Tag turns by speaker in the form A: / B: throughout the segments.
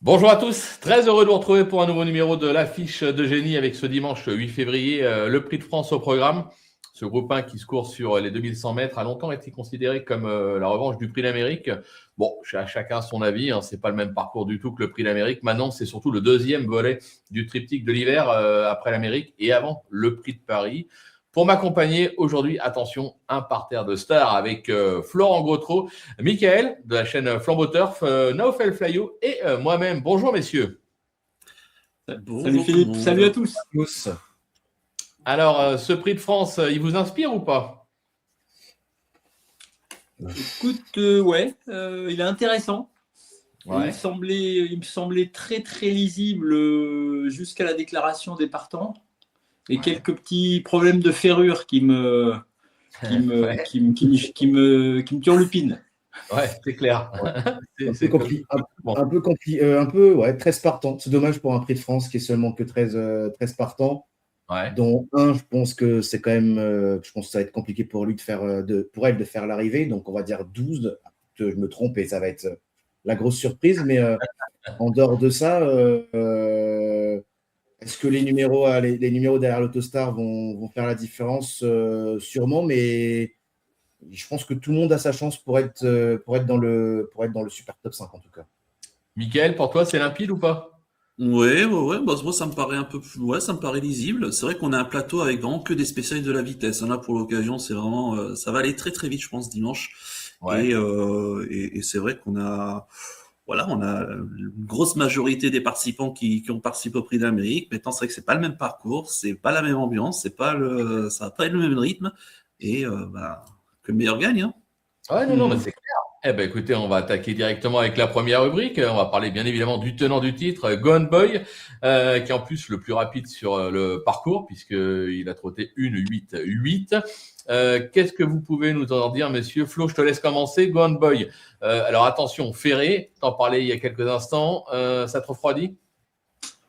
A: Bonjour à tous, très heureux de vous retrouver pour un nouveau numéro de l'affiche de génie avec ce dimanche 8 février, le Prix de France au programme. Ce groupe 1 qui se court sur les 2100 mètres a longtemps été considéré comme la revanche du Prix d'Amérique. Bon, chacun son avis, hein, c'est pas le même parcours du tout que le Prix d'Amérique. Maintenant, c'est surtout le deuxième volet du triptyque de l'hiver après l'Amérique et avant le Prix de Paris. Pour m'accompagner aujourd'hui, attention, un parterre de stars avec Florent Gautreau, Michael de la chaîne Flambeau Turf, Naofel Flayot et moi-même. Bonjour messieurs.
B: Bonjour, salut Philippe, salut à tous.
A: Alors, ce prix de France, il vous inspire ou pas?
B: Écoute, ouais, il est intéressant. Ouais. Il me semblait très très lisible jusqu'à la déclaration des partants. Et quelques petits problèmes de ferrure qui me turlupinent.
A: Ouais, c'est clair.
C: Ouais. Un peu, 13 partants. C'est dommage pour un prix de France qui est seulement que 13 partants. Ouais. Dont un, je pense que c'est quand même, je pense que ça va être compliqué pour lui pour elle de faire l'arrivée. Donc on va dire 12. Je me trompe et ça va être la grosse surprise. Mais en dehors de ça, est-ce que les numéros derrière l'Autostar vont faire la différence? Sûrement, mais je pense que tout le monde a sa chance pour être dans le super top 5 en tout cas.
A: Mickaël, pour toi, c'est limpide ou pas?
D: Ouais. Bah, moi, ça me paraît ça me paraît lisible. C'est vrai qu'on a un plateau avec vraiment que des spécialistes de la vitesse. Là, pour l'occasion, c'est vraiment, ça va aller très très vite, je pense, dimanche. Ouais. Et c'est vrai qu'on a, voilà, on a une grosse majorité des participants qui ont participé au Prix d'Amérique. Maintenant, c'est vrai que c'est pas le même parcours, c'est pas la même ambiance, ça va pas être le même rythme. Et que le meilleur gagne. Hein.
A: Ouais, non, mais c'est clair. Eh ben, écoutez, on va attaquer directement avec la première rubrique. On va parler bien évidemment du tenant du titre, Gone Boy, qui est en plus le plus rapide sur le parcours, puisqu'il a trotté 1:08:8. Qu'est-ce que vous pouvez nous en dire, messieurs? Flo, je te laisse commencer. Gone Boy. Alors attention, ferré, t'en parlais il y a quelques instants. Ça te refroidit?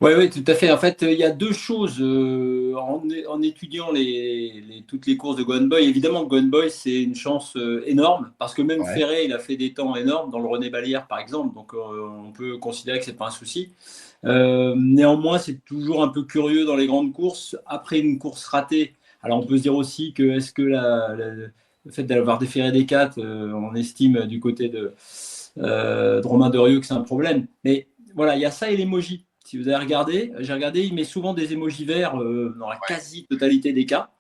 B: Oui, tout à fait. En fait, il y a deux choses en étudiant toutes les courses de Gone Boy. Évidemment, Gone Boy, c'est une chance énorme parce que même Ferré, il a fait des temps énormes dans le René Ballière, par exemple. Donc, on peut considérer que c'est pas un souci. Néanmoins, c'est toujours un peu curieux dans les grandes courses. Après une course ratée, alors on peut se dire aussi que est-ce que le fait d'avoir déféré des 4, on estime du côté de Romain Derieux que c'est un problème. Mais voilà, il y a ça et l'emoji. Si vous avez regardé, il met souvent des émojis verts dans la quasi-totalité des cas.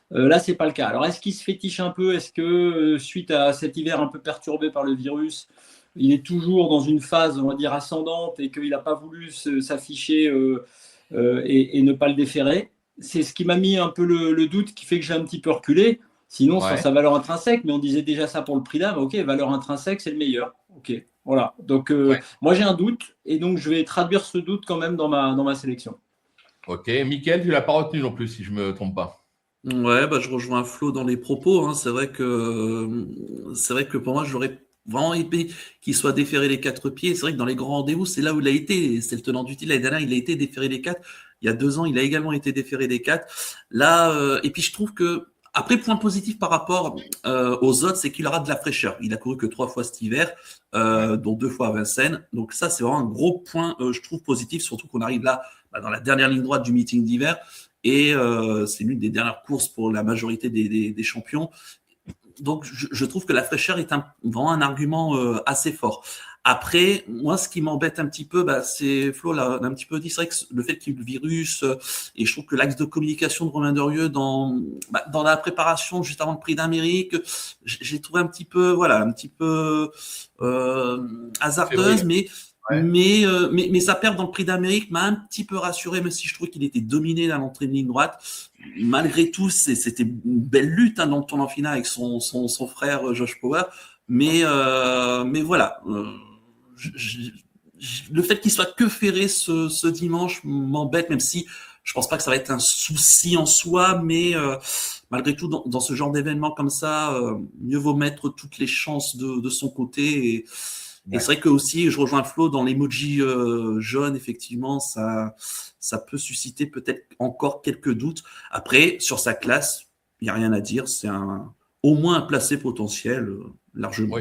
B: Là, ce n'est pas le cas. Alors, est-ce qu'il se fétiche un peu? Est-ce que, suite à cet hiver un peu perturbé par le virus, il est toujours dans une phase, on va dire, ascendante et qu'il n'a pas voulu s'afficher et ne pas le déférer? C'est ce qui m'a mis un peu le doute, qui fait que j'ai un petit peu reculé. Sinon, sans sa valeur intrinsèque, mais on disait déjà ça pour le prix d'âme, ok, valeur intrinsèque, c'est le meilleur. Ok, voilà. Donc, moi, j'ai un doute et donc je vais traduire ce doute quand même dans ma sélection.
A: Ok, Mickaël, tu ne l'as pas retenu non plus, si je ne me trompe pas.
D: Ouais, je rejoins Flo dans les propos. Hein. C'est vrai que pour moi, j'aurais vraiment aimé qu'il soit déféré les 4 pieds. C'est vrai que dans les grands rendez-vous, c'est là où il a été. C'est le tenant du titre. L'année dernière, il a été déféré les 4. Il y a 2 ans, il a également été déféré les 4. Là, et puis je trouve que après, point positif par rapport aux autres, c'est qu'il aura de la fraîcheur. Il a couru que 3 fois cet hiver, dont 2 fois à Vincennes. Donc ça, c'est vraiment un gros point, je trouve, positif, surtout qu'on arrive là, dans la dernière ligne droite du meeting d'hiver. Et c'est l'une des dernières courses pour la majorité des champions. Donc, je trouve que la fraîcheur est vraiment un argument assez fort. Après, moi, ce qui m'embête un petit peu, c'est, Flo l'a un petit peu dit, c'est vrai que le fait qu'il y ait le virus, et je trouve que l'axe de communication de Romain Derieux dans la préparation juste avant le Prix d'Amérique, j'ai trouvé un petit peu hasardeuse, mais sa perte dans le Prix d'Amérique m'a un petit peu rassuré, même si je trouvais qu'il était dominé dans l'entrée de ligne droite. Malgré tout, c'était une belle lutte dans le tournant final avec son frère Josh Power. Mais voilà, le fait qu'il soit que ferré ce dimanche m'embête, même si je pense pas que ça va être un souci en soi, mais malgré tout, dans ce genre d'événement comme ça, mieux vaut mettre toutes les chances de son côté. Et c'est vrai que aussi, je rejoins Flo dans l'emoji jaune, effectivement, ça peut susciter peut-être encore quelques doutes. Après, sur sa classe, il n'y a rien à dire, c'est au moins un placé potentiel, largement.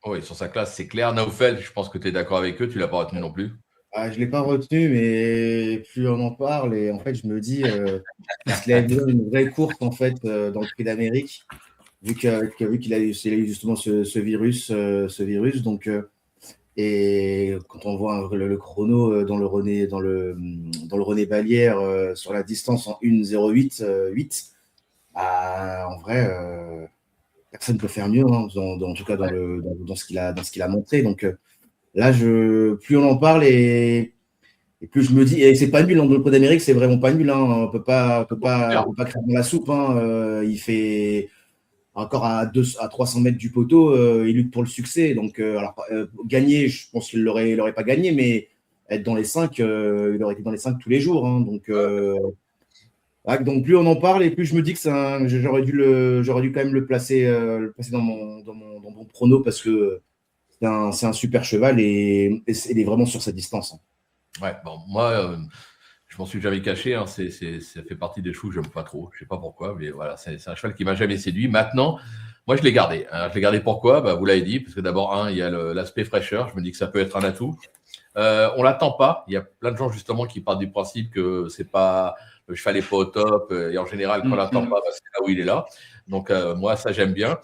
A: Oui, sur sa classe, c'est clair. Naofel, je pense que tu es d'accord avec eux, tu ne l'as pas retenu non plus.
C: Je ne l'ai pas retenu, mais plus on en parle, et en fait, je me dis, est-ce qu'il a une vraie course en fait, dans le Prix d'Amérique, vu qu'il a eu justement ce virus. Donc, et quand on voit le chrono dans le René Ballière sur la distance en 1:08, 8, en vrai, personne ne peut faire mieux, hein, en tout cas dans ce qu'il a montré. Donc là, plus on en parle et plus je me dis, et c'est pas nul, dans le Prix d'Amérique, c'est vraiment pas nul. Hein, on peut pas cramer dans la soupe. Hein, il fait encore à 300 mètres du poteau, il lutte pour le succès. Donc, gagner, je pense qu'il l'aurait pas gagné, mais être dans les 5, il aurait été dans les 5 tous les jours. Hein, donc plus on en parle et plus je me dis que j'aurais dû quand même le placer dans mon prono, parce que c'est un super cheval et il est vraiment sur sa distance. Hein.
A: Ouais, bon, moi, je m'en suis jamais caché. Hein, ça fait partie des chevaux que j'aime pas trop. Je sais pas pourquoi, mais voilà, c'est un cheval qui m'a jamais séduit. Maintenant, moi, je l'ai gardé. Hein. Je l'ai gardé pourquoi ? Vous l'avez dit, parce que d'abord, il y a l'aspect fraîcheur. Je me dis que ça peut être un atout. On l'attend pas. Il y a plein de gens justement qui partent du principe que c'est pas le cheval n'est pas au top. Et en général, quand on l'attend pas, c'est là où il est là. Donc moi, ça j'aime bien.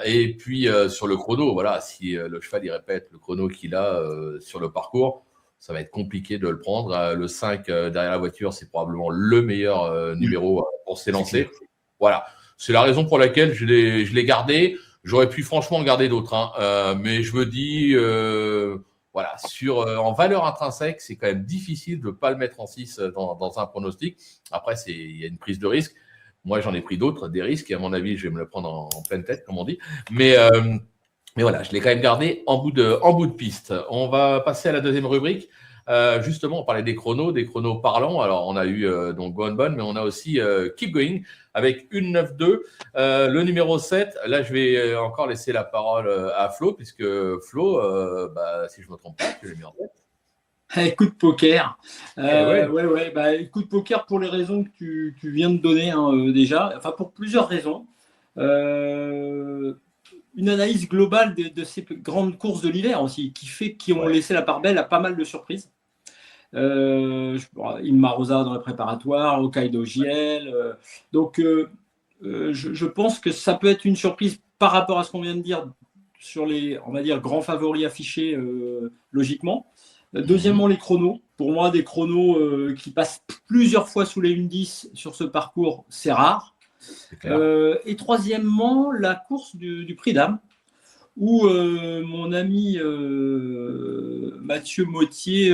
A: Et puis sur le chrono, voilà, si le cheval il répète le chrono qu'il a sur le parcours, ça va être compliqué de le prendre. Le 5 derrière la voiture, c'est probablement le meilleur numéro pour s'élancer. Voilà, c'est la raison pour laquelle je l'ai gardé. J'aurais pu franchement garder d'autres, hein. Mais je me dis, voilà, en valeur intrinsèque, c'est quand même difficile de ne pas le mettre en 6 dans un pronostic. Après, il y a une prise de risque. Moi, j'en ai pris d'autres, des risques, et à mon avis, je vais me le prendre en pleine tête, comme on dit. Mais voilà, je l'ai quand même gardé en bout de piste. On va passer à la deuxième rubrique. Justement, on parlait des chronos parlants. Alors, on a eu donc Go On Bon, mais on a aussi Keep Going avec 1-9-2. Le numéro 7, là, je vais encore laisser la parole à Flo, puisque Flo, si je ne me trompe pas, tu l'as mis en tête.
B: Coup de poker. Ouais. Coup de poker pour les raisons que tu viens de donner déjà. Enfin, pour plusieurs raisons. Une analyse globale de ces grandes courses de l'hiver aussi, qui ont laissé la part belle à pas mal de surprises. Inma Rosa dans les préparatoires, Hokkaido JL. Donc, je pense que ça peut être une surprise par rapport à ce qu'on vient de dire sur les, on va dire, grands favoris affichés logiquement. Deuxièmement, les chronos. Pour moi, des chronos qui passent plusieurs fois sous les 1:10 sur ce parcours, c'est rare. Et troisièmement, la course du Prix d'Âme, où mon ami Mathieu Mottier,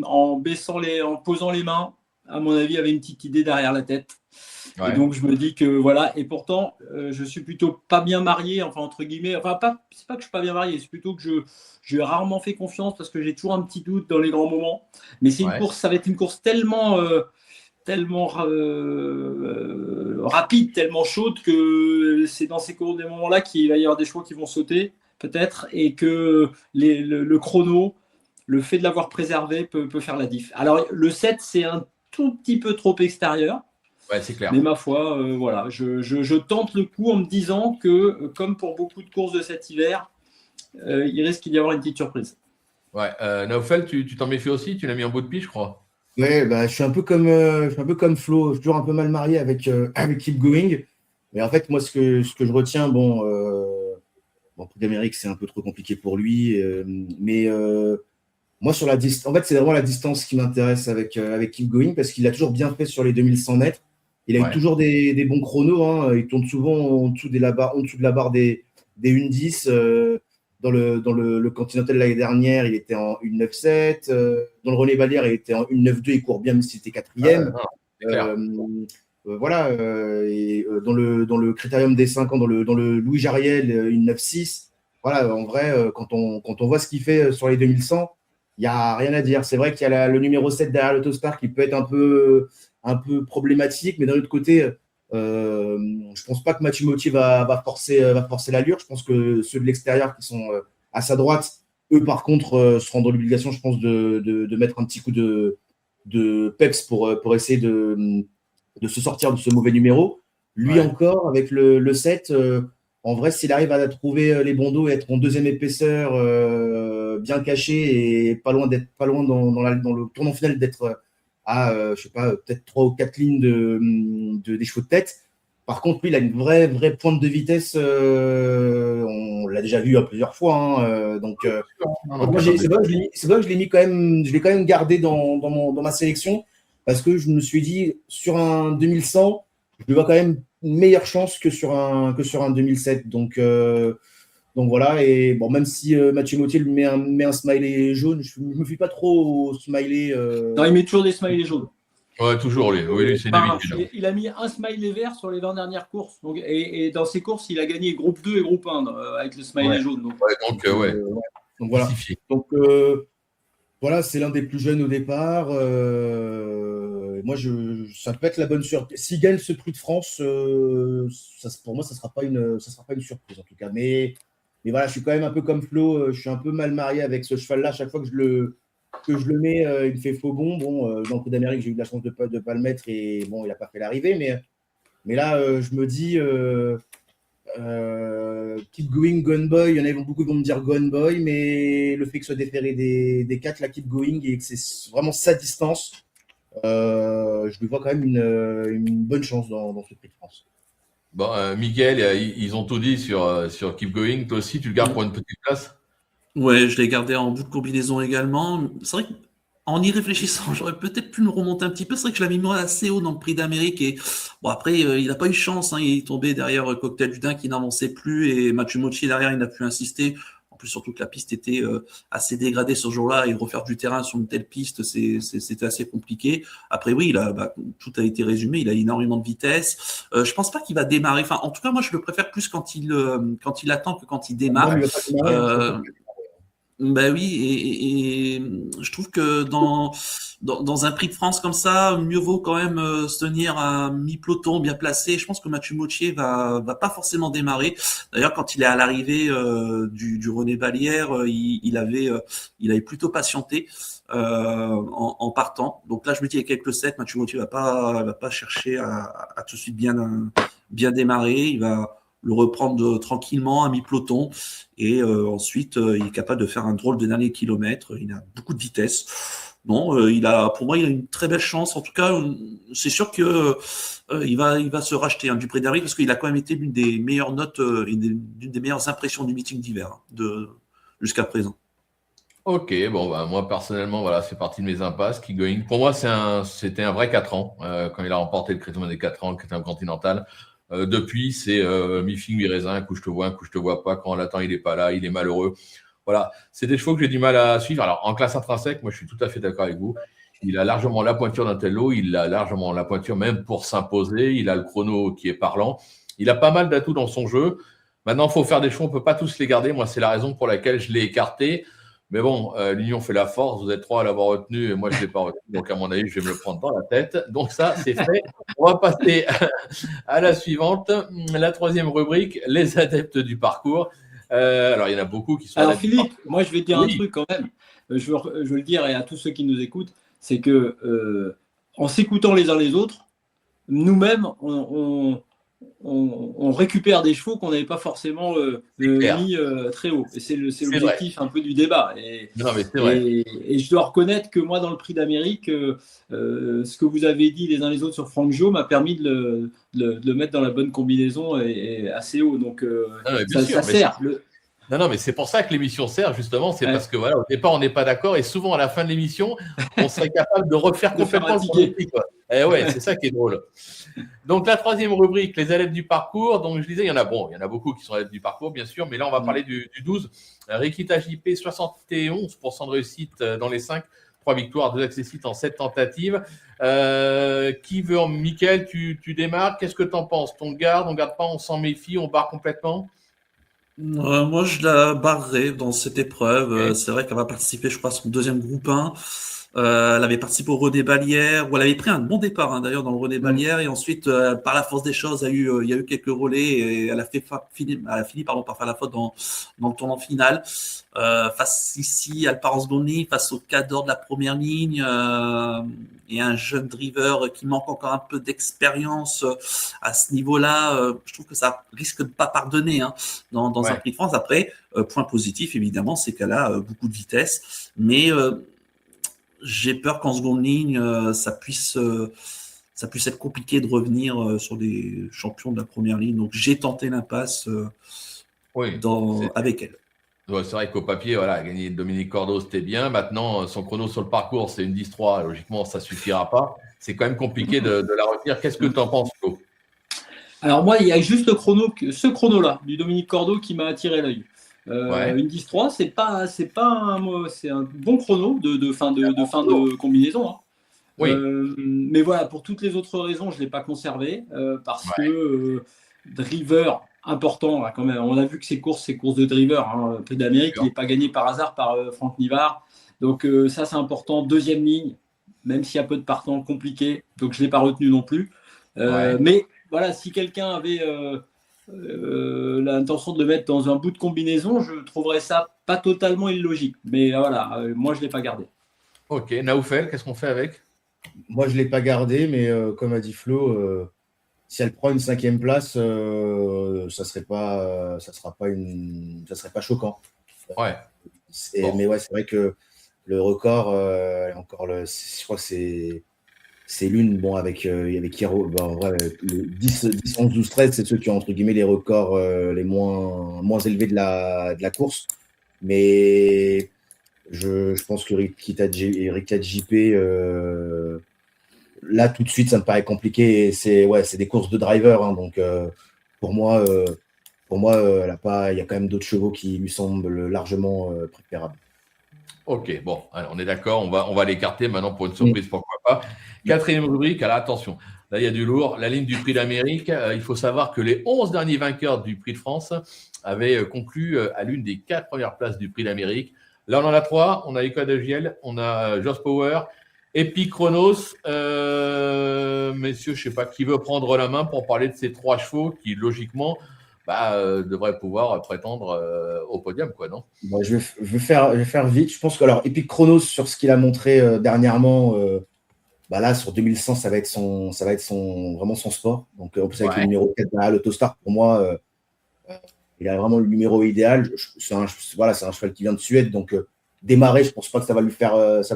B: en posant les mains, à mon avis, avait une petite idée derrière la tête. Ouais. Et donc, je me dis que voilà. Et pourtant, je suis plutôt pas bien marié, enfin, entre guillemets. Enfin, c'est pas que je suis pas bien marié, c'est plutôt que je lui ai rarement fait confiance parce que j'ai toujours un petit doute dans les grands moments. Mais c'est une course, ça va être une course tellement rapide, tellement chaude que c'est dans ces courses, des moments-là qu'il va y avoir des chevaux qui vont sauter, peut-être, et que le chrono, le fait de l'avoir préservé peut faire la diff. Alors, le 7, c'est un tout petit peu trop extérieur.
A: Ouais, c'est clair.
B: Mais ma foi, voilà, je tente le coup en me disant que, comme pour beaucoup de courses de cet hiver, il risque d'y avoir une petite surprise.
A: Ouais, Naufel, tu t'en méfies aussi? Tu l'as mis en bout de piste, je crois.
C: Ouais, je suis un peu comme Flo. Je suis toujours un peu mal marié avec Keep Going. Mais en fait, moi, ce que je retiens, Prix d'Amérique, c'est un peu trop compliqué pour lui. Mais moi, sur la distance, en fait, c'est vraiment la distance qui m'intéresse avec Keep Going, parce qu'il a toujours bien fait sur les 2100 mètres. Il a eu toujours des bons chronos. Hein. Il tourne souvent en dessous de la barre des 1:10. Dans le Continental l'année dernière, il était en 1:9,7. Dans le René Ballière, il était en 1:9,2. Il court bien, même s'il était quatrième. Voilà. Et dans le Critérium des 5 ans, dans le Louis Jariel, 1:9,6. Voilà. En vrai, quand on voit ce qu'il fait sur les 2100, il n'y a rien à dire. C'est vrai qu'il y a le numéro 7 derrière l'Autostar qui peut être un peu problématique, mais d'un autre côté, je pense pas que Mathieu Mottier va forcer l'allure. Je pense que ceux de l'extérieur qui sont à sa droite, eux par contre seront dans l'obligation, je pense, de mettre un petit coup de peps pour essayer de se sortir de ce mauvais numéro. Lui encore, avec le 7, en vrai, s'il arrive à trouver les bons dos et être en deuxième épaisseur bien caché et pas loin dans le tournant final d'être à, je sais pas, peut-être 3 ou 4 lignes des chevaux de tête. Par contre, lui, il a une vraie pointe de vitesse. On l'a déjà vu plusieurs fois. Donc, moi, c'est vrai que je l'ai mis quand même. Je l'ai quand même gardé dans ma sélection parce que je me suis dit sur un 2100, je lui vois quand même une meilleure chance que sur un 2007. Donc voilà. Et bon, même si Mathieu Mottier met un smiley jaune, je me fie pas trop au smiley.
B: Non, il met toujours des smileys jaunes.
A: Ouais, toujours lui. Oui, lui, c'est une habitude.
B: Il a mis un smiley vert sur les 20 dernières courses. Donc, et dans ces courses, il a gagné groupe 2 et groupe 1 avec le smiley jaune. Donc
C: voilà. Donc voilà, c'est l'un des plus jeunes au départ. Moi, ça peut être la bonne surprise. S'il gagne ce Prix de France, pour moi, ça sera pas une surprise en tout cas. Mais voilà, je suis quand même un peu comme Flo. Je suis un peu mal marié avec ce cheval-là. Chaque fois que je le mets, il me fait faux bon. Bon, dans le Prix d'Amérique, j'ai eu de la chance de pas le mettre et bon, il n'a pas fait l'arrivée. Mais là, je me dis, Keep Going, Gone Boy. Il y en a beaucoup qui vont me dire Gone Boy, mais le fait que ce soit déféré des 4, la Keep Going, et que c'est vraiment sa distance, je lui vois quand même une bonne chance dans ce Prix de France.
A: Bon, Miguel, ils ont tout dit sur Keep Going. Toi aussi, tu le gardes pour une petite place?
D: Ouais, je l'ai gardé en bout de combinaison également. C'est vrai qu'en y réfléchissant, j'aurais peut-être pu le remonter un petit peu. C'est vrai que je l'avais mis moi assez haut dans le Prix d'Amérique. Et bon, après, il n'a pas eu chance. Il est tombé derrière Cocktail du Dain qui n'avançait plus. Et Mathieu Mottier derrière, il n'a pu insister. En plus, surtout que la piste était assez dégradée ce jour-là. Et refaire du terrain sur une telle piste, c'était assez compliqué. Après, oui, tout a été résumé. Il a énormément de vitesse. Je pense pas qu'il va démarrer. Enfin, en tout cas, moi, je le préfère plus quand il attend que quand il démarre. Ben oui, et je trouve que dans un Prix de France comme ça, mieux vaut quand même se tenir à mi-peloton bien placé. Je pense que Mathieu Mottier va pas forcément démarrer. D'ailleurs, quand il est à l'arrivée du René Vallière, il avait plutôt patienté en partant. Donc là, je me dis avec le 7, Mathieu Mottier va pas chercher à tout de suite bien démarrer. Il va le reprendre tranquillement à mi-peloton et ensuite il est capable de faire un drôle de dernier kilomètre. Il a beaucoup de vitesse. Non, pour moi, il a une très belle chance. En tout cas, c'est sûr que il va se racheter du Prix d'Amérique parce qu'il a quand même été l'une des meilleures notes, l'une des meilleures impressions du meeting d'hiver jusqu'à présent.
A: Ok, bon, moi personnellement, voilà, c'est parti de mes impasses. Keep Going. Pour moi, c'était un vrai 4 ans quand il a remporté le Critérium des 4 ans, le Critérium continental. Depuis, c'est mi-figue, mi-raisin, un coup je te vois pas, quand on l'attend, il est pas là, il est malheureux. Voilà, c'est des chevaux que j'ai du mal à suivre. Alors, en classe intrinsèque, moi je suis tout à fait d'accord avec vous. Il a largement la pointure d'un Tello, il a largement la pointure même pour s'imposer, il a le chrono qui est parlant. Il a pas mal d'atouts dans son jeu. Maintenant, il faut faire des chevaux, on ne peut pas tous les garder. Moi, c'est la raison pour laquelle je l'ai écarté. Mais bon, l'union fait la force. Vous êtes 3 à l'avoir retenu et moi, je ne l'ai pas retenu. Donc, à mon avis, je vais me le prendre dans la tête. Donc, ça, c'est fait. On va passer à la suivante. La troisième rubrique, les adeptes du parcours. Alors, il y en a beaucoup qui sont.
B: Alors, Philippe, moi, je vais te dire un truc quand même. Je veux le dire et à tous ceux qui nous écoutent, c'est que en s'écoutant les uns les autres, nous-mêmes, on récupère des chevaux qu'on n'avait pas forcément mis très haut. Et c'est l'objectif un peu du débat. Et je dois reconnaître que moi, dans le Prix d'Amérique, ce que vous avez dit les uns les autres sur Franck Jo m'a permis de le mettre dans la bonne combinaison et assez haut. Donc, ça sert.
A: Non, mais c'est pour ça que l'émission sert, justement. C'est parce que, voilà, au départ, on n'est pas d'accord et souvent, à la fin de l'émission, on serait capable de refaire complètement le pronostic. Et ouais, c'est ça qui est drôle. Donc, la troisième rubrique, les adeptes du parcours. Donc, je disais, il y en a beaucoup qui sont adeptes du parcours, bien sûr, mais là, on va parler du 12. Rikita JP, 71% de réussite dans les 5. 3 victoires, 2 accessites en 7 tentatives. Qui veut, Mickaël, tu démarres. Qu'est-ce que tu en penses? On garde pas, on s'en méfie, on barre complètement?
D: Moi, je la barrerai dans cette épreuve. Okay. C'est vrai qu'elle va participer, je crois, à son deuxième groupe 1. Elle avait participé au René Ballière, où elle avait pris un bon départ d'ailleurs dans le René Ballière, et ensuite, par la force des choses, il y a eu quelques relais, et elle a fini par faire la faute dans le tournant final. Face ici, elle part en seconde ligne, face au cadre de la première ligne, et un jeune driver qui manque encore un peu d'expérience à ce niveau-là. Je trouve que ça risque de pas pardonner dans un Prix de France. Après, point positif, évidemment, c'est qu'elle a beaucoup de vitesse, mais j'ai peur qu'en seconde ligne, ça puisse être compliqué de revenir sur des champions de la première ligne. Donc, j'ai tenté l'impasse avec elle.
A: Ouais, c'est vrai qu'au papier, gagner Dominique Cordeau, c'était bien. Maintenant, son chrono sur le parcours, c'est une 10-3. Logiquement, ça ne suffira pas. C'est quand même compliqué de la retenir. Qu'est-ce que tu en penses, Flo ?
B: Alors moi, il y a juste ce chrono-là, du Dominique Cordeau, qui m'a attiré l'œil. Une 10-3, c'est un bon chrono de fin de combinaison.
A: Oui.
B: Mais voilà, pour toutes les autres raisons, je ne l'ai pas conservé parce que driver important, là, quand même. On a vu que ces courses de driver, le Prix d'Amérique, il n'est pas gagné par hasard par Franck Nivard. Donc ça, c'est important. Deuxième ligne, même s'il y a peu de partants, compliqué. Donc je ne l'ai pas retenu non plus. Mais voilà, si quelqu'un avait l'intention de le mettre dans un bout de combinaison, je trouverais ça pas totalement illogique. Mais voilà, moi, je ne l'ai pas gardé.
A: Ok, Naoufel, qu'est-ce qu'on fait avec ?
C: Moi, je ne l'ai pas gardé, mais comme a dit Flo, si elle prend une 5e place, ça ne serait pas choquant. Mais ouais, c'est vrai que le record, je crois que c'est l'une, avec Hiro, en vrai, le 10, 11, 12, 13, c'est ceux qui ont entre guillemets les records les moins élevés de la course. Mais je pense que Ricard JP, là tout de suite, ça me paraît compliqué. C'est des courses de driver, donc pour moi, il y a quand même d'autres chevaux qui lui semblent largement préférables.
A: Ok, bon, alors on est d'accord, on va l'écarter maintenant pour une surprise, pourquoi pas. 4e rubrique, alors attention, là il y a du lourd, la ligne du Prix d'Amérique. Il faut savoir que les 11 derniers vainqueurs du Prix de France avaient conclu à l'une des 4 premières places du Prix d'Amérique. Là on en a 3, on a Ika de Giel, on a Joss Power, Epic Chronos. Messieurs, je ne sais pas qui veut prendre la main pour parler de ces 3 chevaux qui logiquement devraient pouvoir prétendre au podium, quoi, non ?
C: Bon, je vais faire vite. Je pense que Epic Chronos, sur ce qu'il a montré dernièrement, là sur 2100, ça va être vraiment son sport. Donc en plus avec le numéro 4 l'Autostar, pour moi, il a vraiment le numéro idéal. C'est un cheval qui vient de Suède, donc démarrer, je pense pas que ça va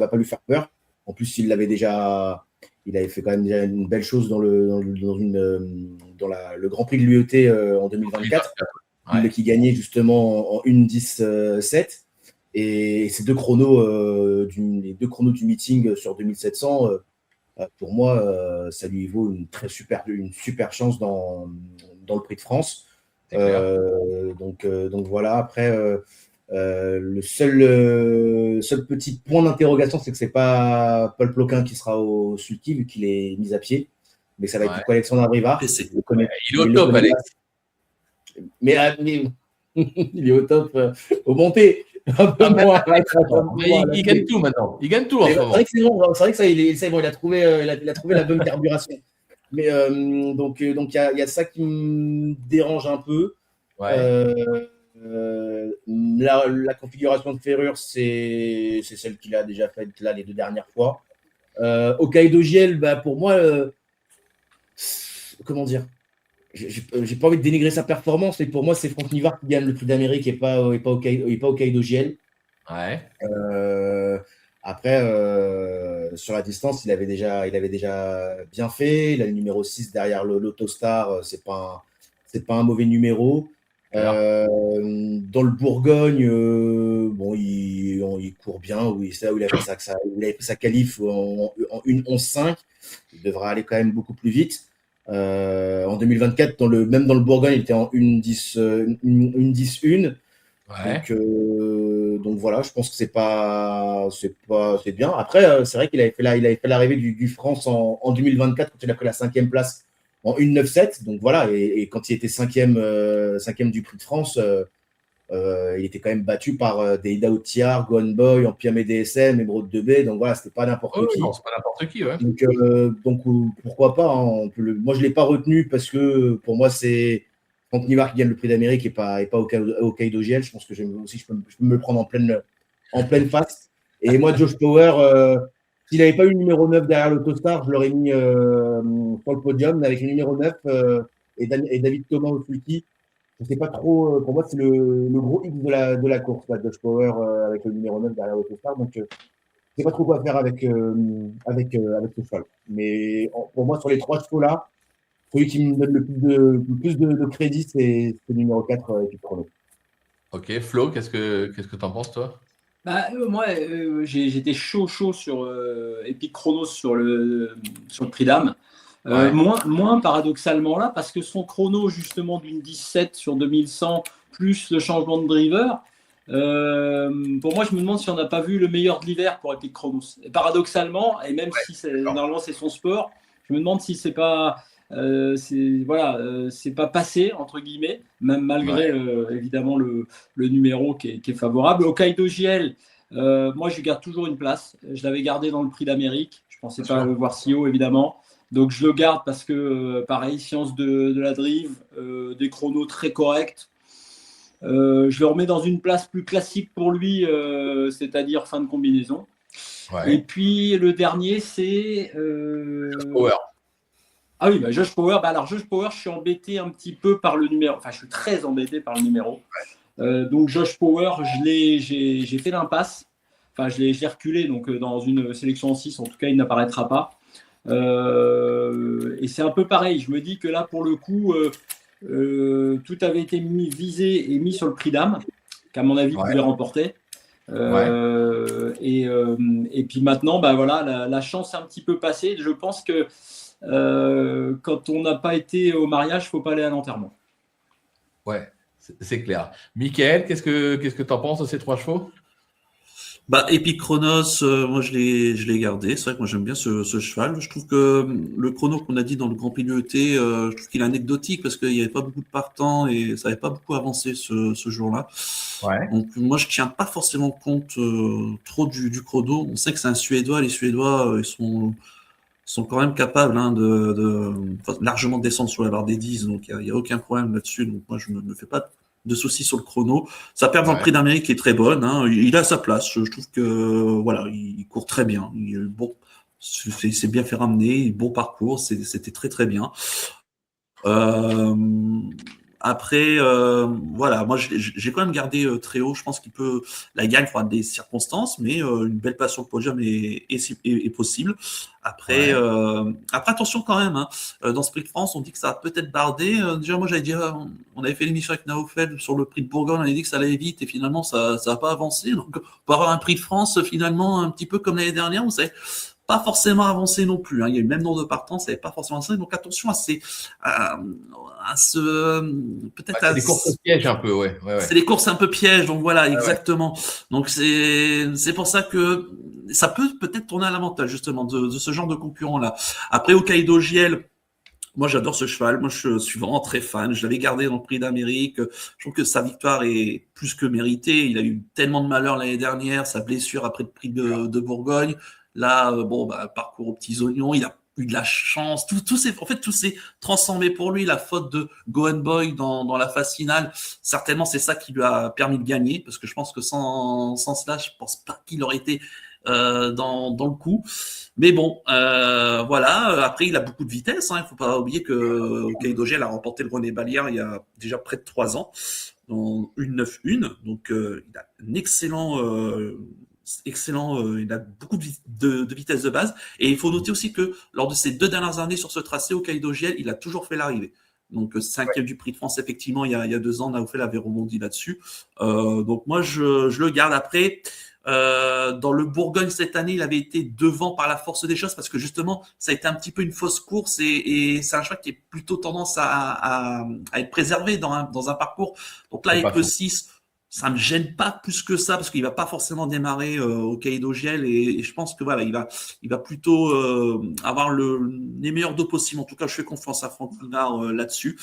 C: pas lui faire peur. En plus, il avait fait quand même déjà une belle chose dans le Grand Prix de l'UET en 2024, qui gagnait justement en 1:10:7. Et ces deux chronos, les 2 chronos du meeting sur 2700, pour moi, ça lui vaut une super chance dans le Prix de France. Donc voilà. Après, le seul petit point d'interrogation, c'est que c'est pas Paul Ploquin qui sera au sulky vu qu'il est mis à pied, mais ça va être Alexandre Abrivard.
A: Il est au top, Alex.
C: Mais il est au top au monté.
A: Il gagne tout maintenant. Il gagne tout en ce moment.
C: C'est vrai que ça, il a trouvé la bonne carburation. Mais donc il y a ça qui me dérange un peu. La configuration de ferrure, c'est celle qu'il a déjà faite là les 2 dernières fois. Hokkaido Giel, pour moi, comment dire, j'ai pas envie de dénigrer sa performance, mais pour moi, c'est Franck Nivard qui gagne le Prix d'Amérique et pas Hokkaido Giel. Après, sur la distance, il avait déjà bien fait. Il a le numéro 6 derrière l'Autostar, c'est pas un mauvais numéro. Dans le Bourgogne, il court bien. Oui, c'est là où il a fait sa qualif en 1:11:5. Il devra aller quand même beaucoup plus vite. En 2024, même dans le Bourgogne, il était en 1:10:1. Donc voilà, je pense que c'est bien. Après, c'est vrai qu'il avait fait l'arrivée du France en 2024 quand il a pris la 5e place en 1:9:7. Donc voilà, et quand il était 5e du Prix de France, il était quand même battu par des Ida Outiar, Gone Boy, Empire DSM, Emeraude 2B. Donc voilà, c'était pas n'importe qui.
A: Non, c'est pas n'importe qui, ouais.
C: Donc pourquoi pas, hein, moi, je ne l'ai pas retenu parce que pour moi, c'est Franck Nivard qui gagne le prix d'Amérique et pas au Kaido GL. Je pense que je peux me le prendre en pleine face. Et moi, Josh Power, s'il n'avait pas eu le numéro 9 derrière l'Autostar, je l'aurais mis sur le podium. Mais avec le numéro 9 et David Thomas au sulky, je ne sais pas trop. Pour moi, c'est le gros X de la course, là, Josh Power avec le numéro 9 derrière l'Autostar. Donc, je ne sais pas trop quoi faire avec ce cheval. Mais pour moi, sur les 3 chevaux-là, celui qui me donne le plus de crédit, c'est le numéro 4, Epic Chrono.
A: Ok, Flo, qu'est-ce que tu en penses, toi?
B: Moi, j'étais chaud sur Epic Chronos sur le prix d'âme. Moins paradoxalement là, parce que son chrono justement d'une 17 sur 2100, plus le changement de driver, pour moi, je me demande si on n'a pas vu le meilleur de l'hiver pour Epic Chronos. Et paradoxalement, et même si normalement c'est son sport, je me demande si c'est pas c'est pas passé entre guillemets, même malgré évidemment le numéro qui est favorable. Au Kaido JL, moi je garde toujours une place. Je l'avais gardé dans le prix d'Amérique. Je pensais pas le voir si haut évidemment. Donc je le garde parce que pareil, science de la drive, des chronos très corrects. Je le remets dans une place plus classique pour lui, c'est-à-dire fin de combinaison. Et puis le dernier, c'est
A: Power.
B: Ah oui, Josh Power. Alors Josh Power, je suis embêté un petit peu par le numéro. Enfin, je suis très embêté par le numéro. Donc Josh Power, j'ai fait l'impasse. Enfin, je l'ai reculé. Donc dans une sélection en 6, en tout cas, il n'apparaîtra pas. Et c'est un peu pareil. Je me dis que là, pour le coup, tout avait été visé et mis sur le prix d'âme, qu'à mon avis, pouvait remporter. Et puis maintenant, la chance est un petit peu passée. Je pense que quand on n'a pas été au mariage, il ne faut pas aller à l'enterrement.
A: Ouais, c'est clair. Mickaël, qu'est-ce que tu en penses de ces 3 chevaux?
D: Epic Chronos, moi je l'ai gardé. C'est vrai que moi j'aime bien ce cheval. Je trouve que le chrono qu'on a dit dans le Grand Prix de l'ET, je trouve qu'il est anecdotique parce qu'il n'y avait pas beaucoup de partants et ça n'avait pas beaucoup avancé ce jour-là. Donc moi je tiens pas forcément compte trop du chrono. On sait que c'est un Suédois. Les Suédois, ils sont quand même capables de largement descendre sur la barre des 10. Donc il n'y a aucun problème là-dessus. Donc moi je me fais pas de soucis sur le chrono. Sa perte dans le prix d'Amérique est très bonne. Il a sa place. Je trouve que il court très bien. Bon, c'est bien fait ramener. Bon parcours. C'était très très bien. Après, moi j'ai quand même gardé très haut. Je pense qu'il peut la gagne, il faudra des circonstances, mais une belle place sur le podium est possible. Après, attention quand même. Dans ce prix de France, on dit que ça va peut-être barder. Déjà, moi j'avais dit, on avait fait l'émission avec Naofel sur le prix de Bourgogne, on avait dit que ça allait vite et finalement ça va pas avancer. Donc, on peut avoir un prix de France finalement un petit peu comme l'année dernière, vous savez. Pas forcément avancé non plus. Il y a eu le même nombre de partants, ça n'avait pas forcément avancé. Donc attention à peut-être.
A: C'est des courses pièges un peu, ouais.
D: C'est des courses un peu pièges, donc voilà, exactement. Donc c'est pour ça que ça peut-être tourner à l'avantage justement de ce genre de concurrent-là. Après au Kaido JL, moi j'adore ce cheval. Moi je suis vraiment très fan. Je l'avais gardé dans le prix d'Amérique. Je trouve que sa victoire est plus que méritée. Il a eu tellement de malheur l'année dernière, sa blessure après le prix de Bourgogne. Là, parcours aux petits oignons, il a eu de la chance. Tout s'est transformé pour lui. La faute de Gone Boy dans la phase finale, certainement, c'est ça qui lui a permis de gagner. Parce que je pense que sans cela, je pense pas qu'il aurait été dans le coup. Mais bon, Après, il a beaucoup de vitesse. Il faut pas oublier que Kaido GL a remporté le René Ballière il y a déjà près de 3 ans, dans une 9-1. Donc, il a un excellent. Il a beaucoup de vitesse de base. Et il faut noter aussi que lors de ces 2 dernières années sur ce tracé au Kaido GL, il a toujours fait l'arrivée. Donc 5e du prix de France, effectivement, il y a 2 ans, Naofel avait rebondi là-dessus. Donc moi, je le garde. Après, dans le Bourgogne cette année, il avait été devant par la force des choses parce que justement, ça a été un petit peu une fausse course et c'est un cheval qui est plutôt tendance à être préservé dans un parcours. Donc là, avec le 6, ça me gêne pas plus que ça parce qu'il va pas forcément démarrer au Caïdo Giel et je pense que voilà, il va plutôt avoir les meilleurs dos possibles. En tout cas, je fais confiance à Franck Linard là-dessus.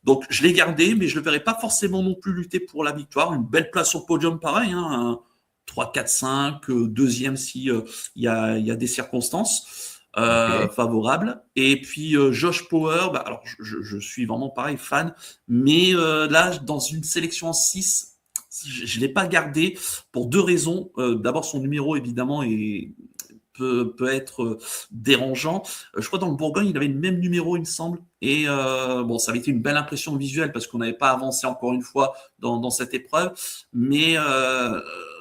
D: Donc, je l'ai gardé, mais je le verrai pas forcément non plus lutter pour la victoire. Une belle place au podium, pareil, hein, 3, 4, 5, deuxième si il y a des circonstances favorables. Et puis Josh Power, alors je suis vraiment pareil fan, mais là dans une sélection en 6, je l'ai pas gardé pour 2 raisons. D'abord, son numéro évidemment peut être dérangeant. Je crois dans le Bourgogne, il avait le même numéro, il me semble. Et ça avait été une belle impression visuelle parce qu'on n'avait pas avancé encore une fois dans cette épreuve. Mais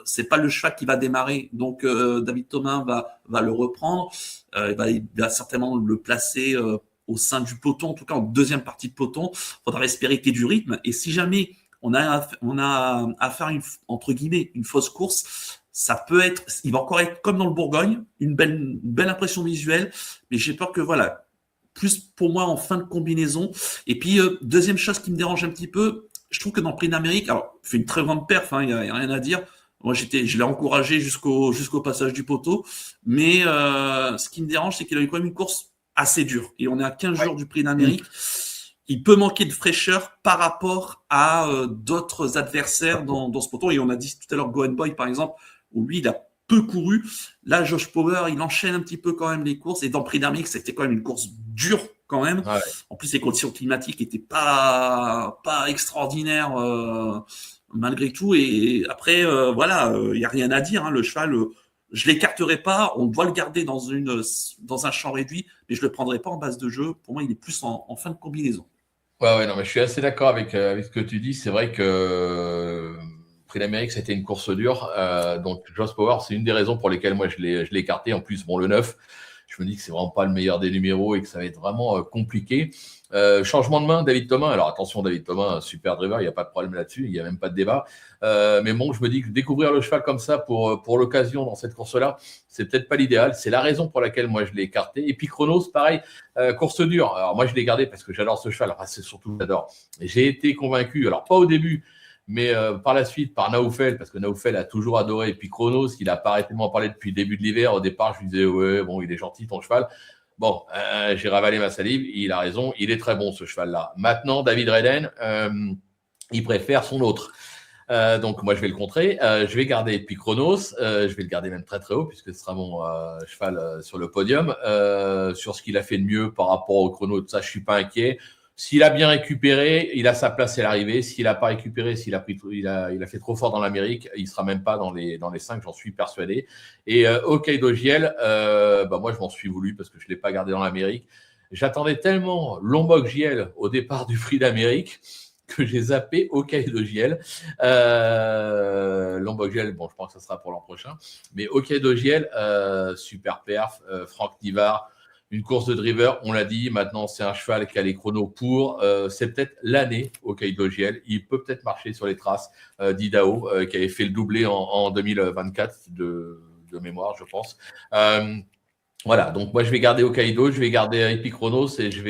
D: c'est pas le cheval qui va démarrer. Donc David Thomas va le reprendre. Il va certainement le placer au sein du peloton, en tout cas en deuxième partie de peloton. Il faudra espérer qu'il y ait du rythme. Et si jamais on a à faire entre guillemets une fausse course, ça peut être, il va encore être comme dans le Bourgogne, une belle impression visuelle, mais j'ai peur que voilà, plus pour moi en fin de combinaison. Et puis deuxième chose qui me dérange un petit peu, je trouve que dans le Prix d'Amérique, alors il fait une très grande perf, il y a rien à dire. Moi je l'ai encouragé jusqu'au passage du poteau, mais ce qui me dérange, c'est qu'il a eu quand même une course assez dure. Et on est à 15 jours du Prix d'Amérique. Il peut manquer de fraîcheur par rapport à d'autres adversaires dans ce peloton. Et on a dit tout à l'heure Go Boy, par exemple, où lui, il a peu couru. Là, Josh Power, il enchaîne un petit peu quand même les courses. Et dans le Prix d'Amérique, c'était quand même une course dure quand même. Ouais. En plus, les conditions climatiques n'étaient pas extraordinaires malgré tout. Et après, il n'y a rien à dire. Le cheval, je ne l'écarterai pas. On doit le garder dans un champ réduit, mais je ne le prendrai pas en base de jeu. Pour moi, il est plus en fin de combinaison.
A: Ouais, non, mais je suis assez d'accord avec ce que tu dis. C'est vrai que Prix d'Amérique, c'était une course dure. Donc, Josh Power, c'est une des raisons pour lesquelles moi, je l'ai écarté. En plus, le 9, je me dis que c'est vraiment pas le meilleur des numéros et que ça va être vraiment compliqué. Changement de main, David Thomas. Alors, attention, David Thomas, un super driver, il n'y a pas de problème là-dessus, il n'y a même pas de débat. Mais bon, je me dis que découvrir le cheval comme ça pour l'occasion dans cette course-là, c'est peut-être pas l'idéal. C'est la raison pour laquelle moi, je l'ai écarté. Et puis, Chronos, pareil, course dure. Alors, moi, je l'ai gardé parce que j'adore ce cheval. Enfin, c'est surtout, j'adore. J'ai été convaincu, alors pas au début, mais par la suite, par Naoufel, parce que Naoufel a toujours adoré. Et puis Chronos, il n'a pas arrêté de m'en parler depuis le début de l'hiver. Au départ, je lui disais, ouais, bon, il est gentil, ton cheval. Bon, j'ai ravalé ma salive. Il a raison, il est très bon, ce cheval-là. Maintenant, David Redden, il préfère son autre. Donc, moi, je vais le contrer. Je vais garder puis Chronos. Je vais le garder même très, très haut, puisque ce sera mon cheval sur le podium. Sur ce qu'il a fait de mieux par rapport au chrono, ça, je ne suis pas inquiet. S'il a bien récupéré, il a sa place à l'arrivée. S'il n'a pas récupéré, il a fait trop fort dans l'Amérique, il ne sera même pas dans les 5, j'en suis persuadé. Et au Caïdo Giel, moi, je m'en suis voulu parce que je ne l'ai pas gardé dans l'Amérique. J'attendais tellement Lombok Giel au départ du Prix d'Amérique que j'ai zappé au Caïdo Giel. Lombok Giel, bon, je pense que ça sera pour l'an prochain. Mais au Caïdo Giel, super perf, Franck Nivard. Une course de driver, on l'a dit, maintenant c'est un cheval qui a les chronos pour. C'est peut-être l'année au Caïdo Giel. Il peut peut-être marcher sur les traces d'Idaho, qui avait fait le doublé en 2024 de mémoire, je pense. Voilà, donc moi je vais garder au Caïdo, je vais garder Epicronos et je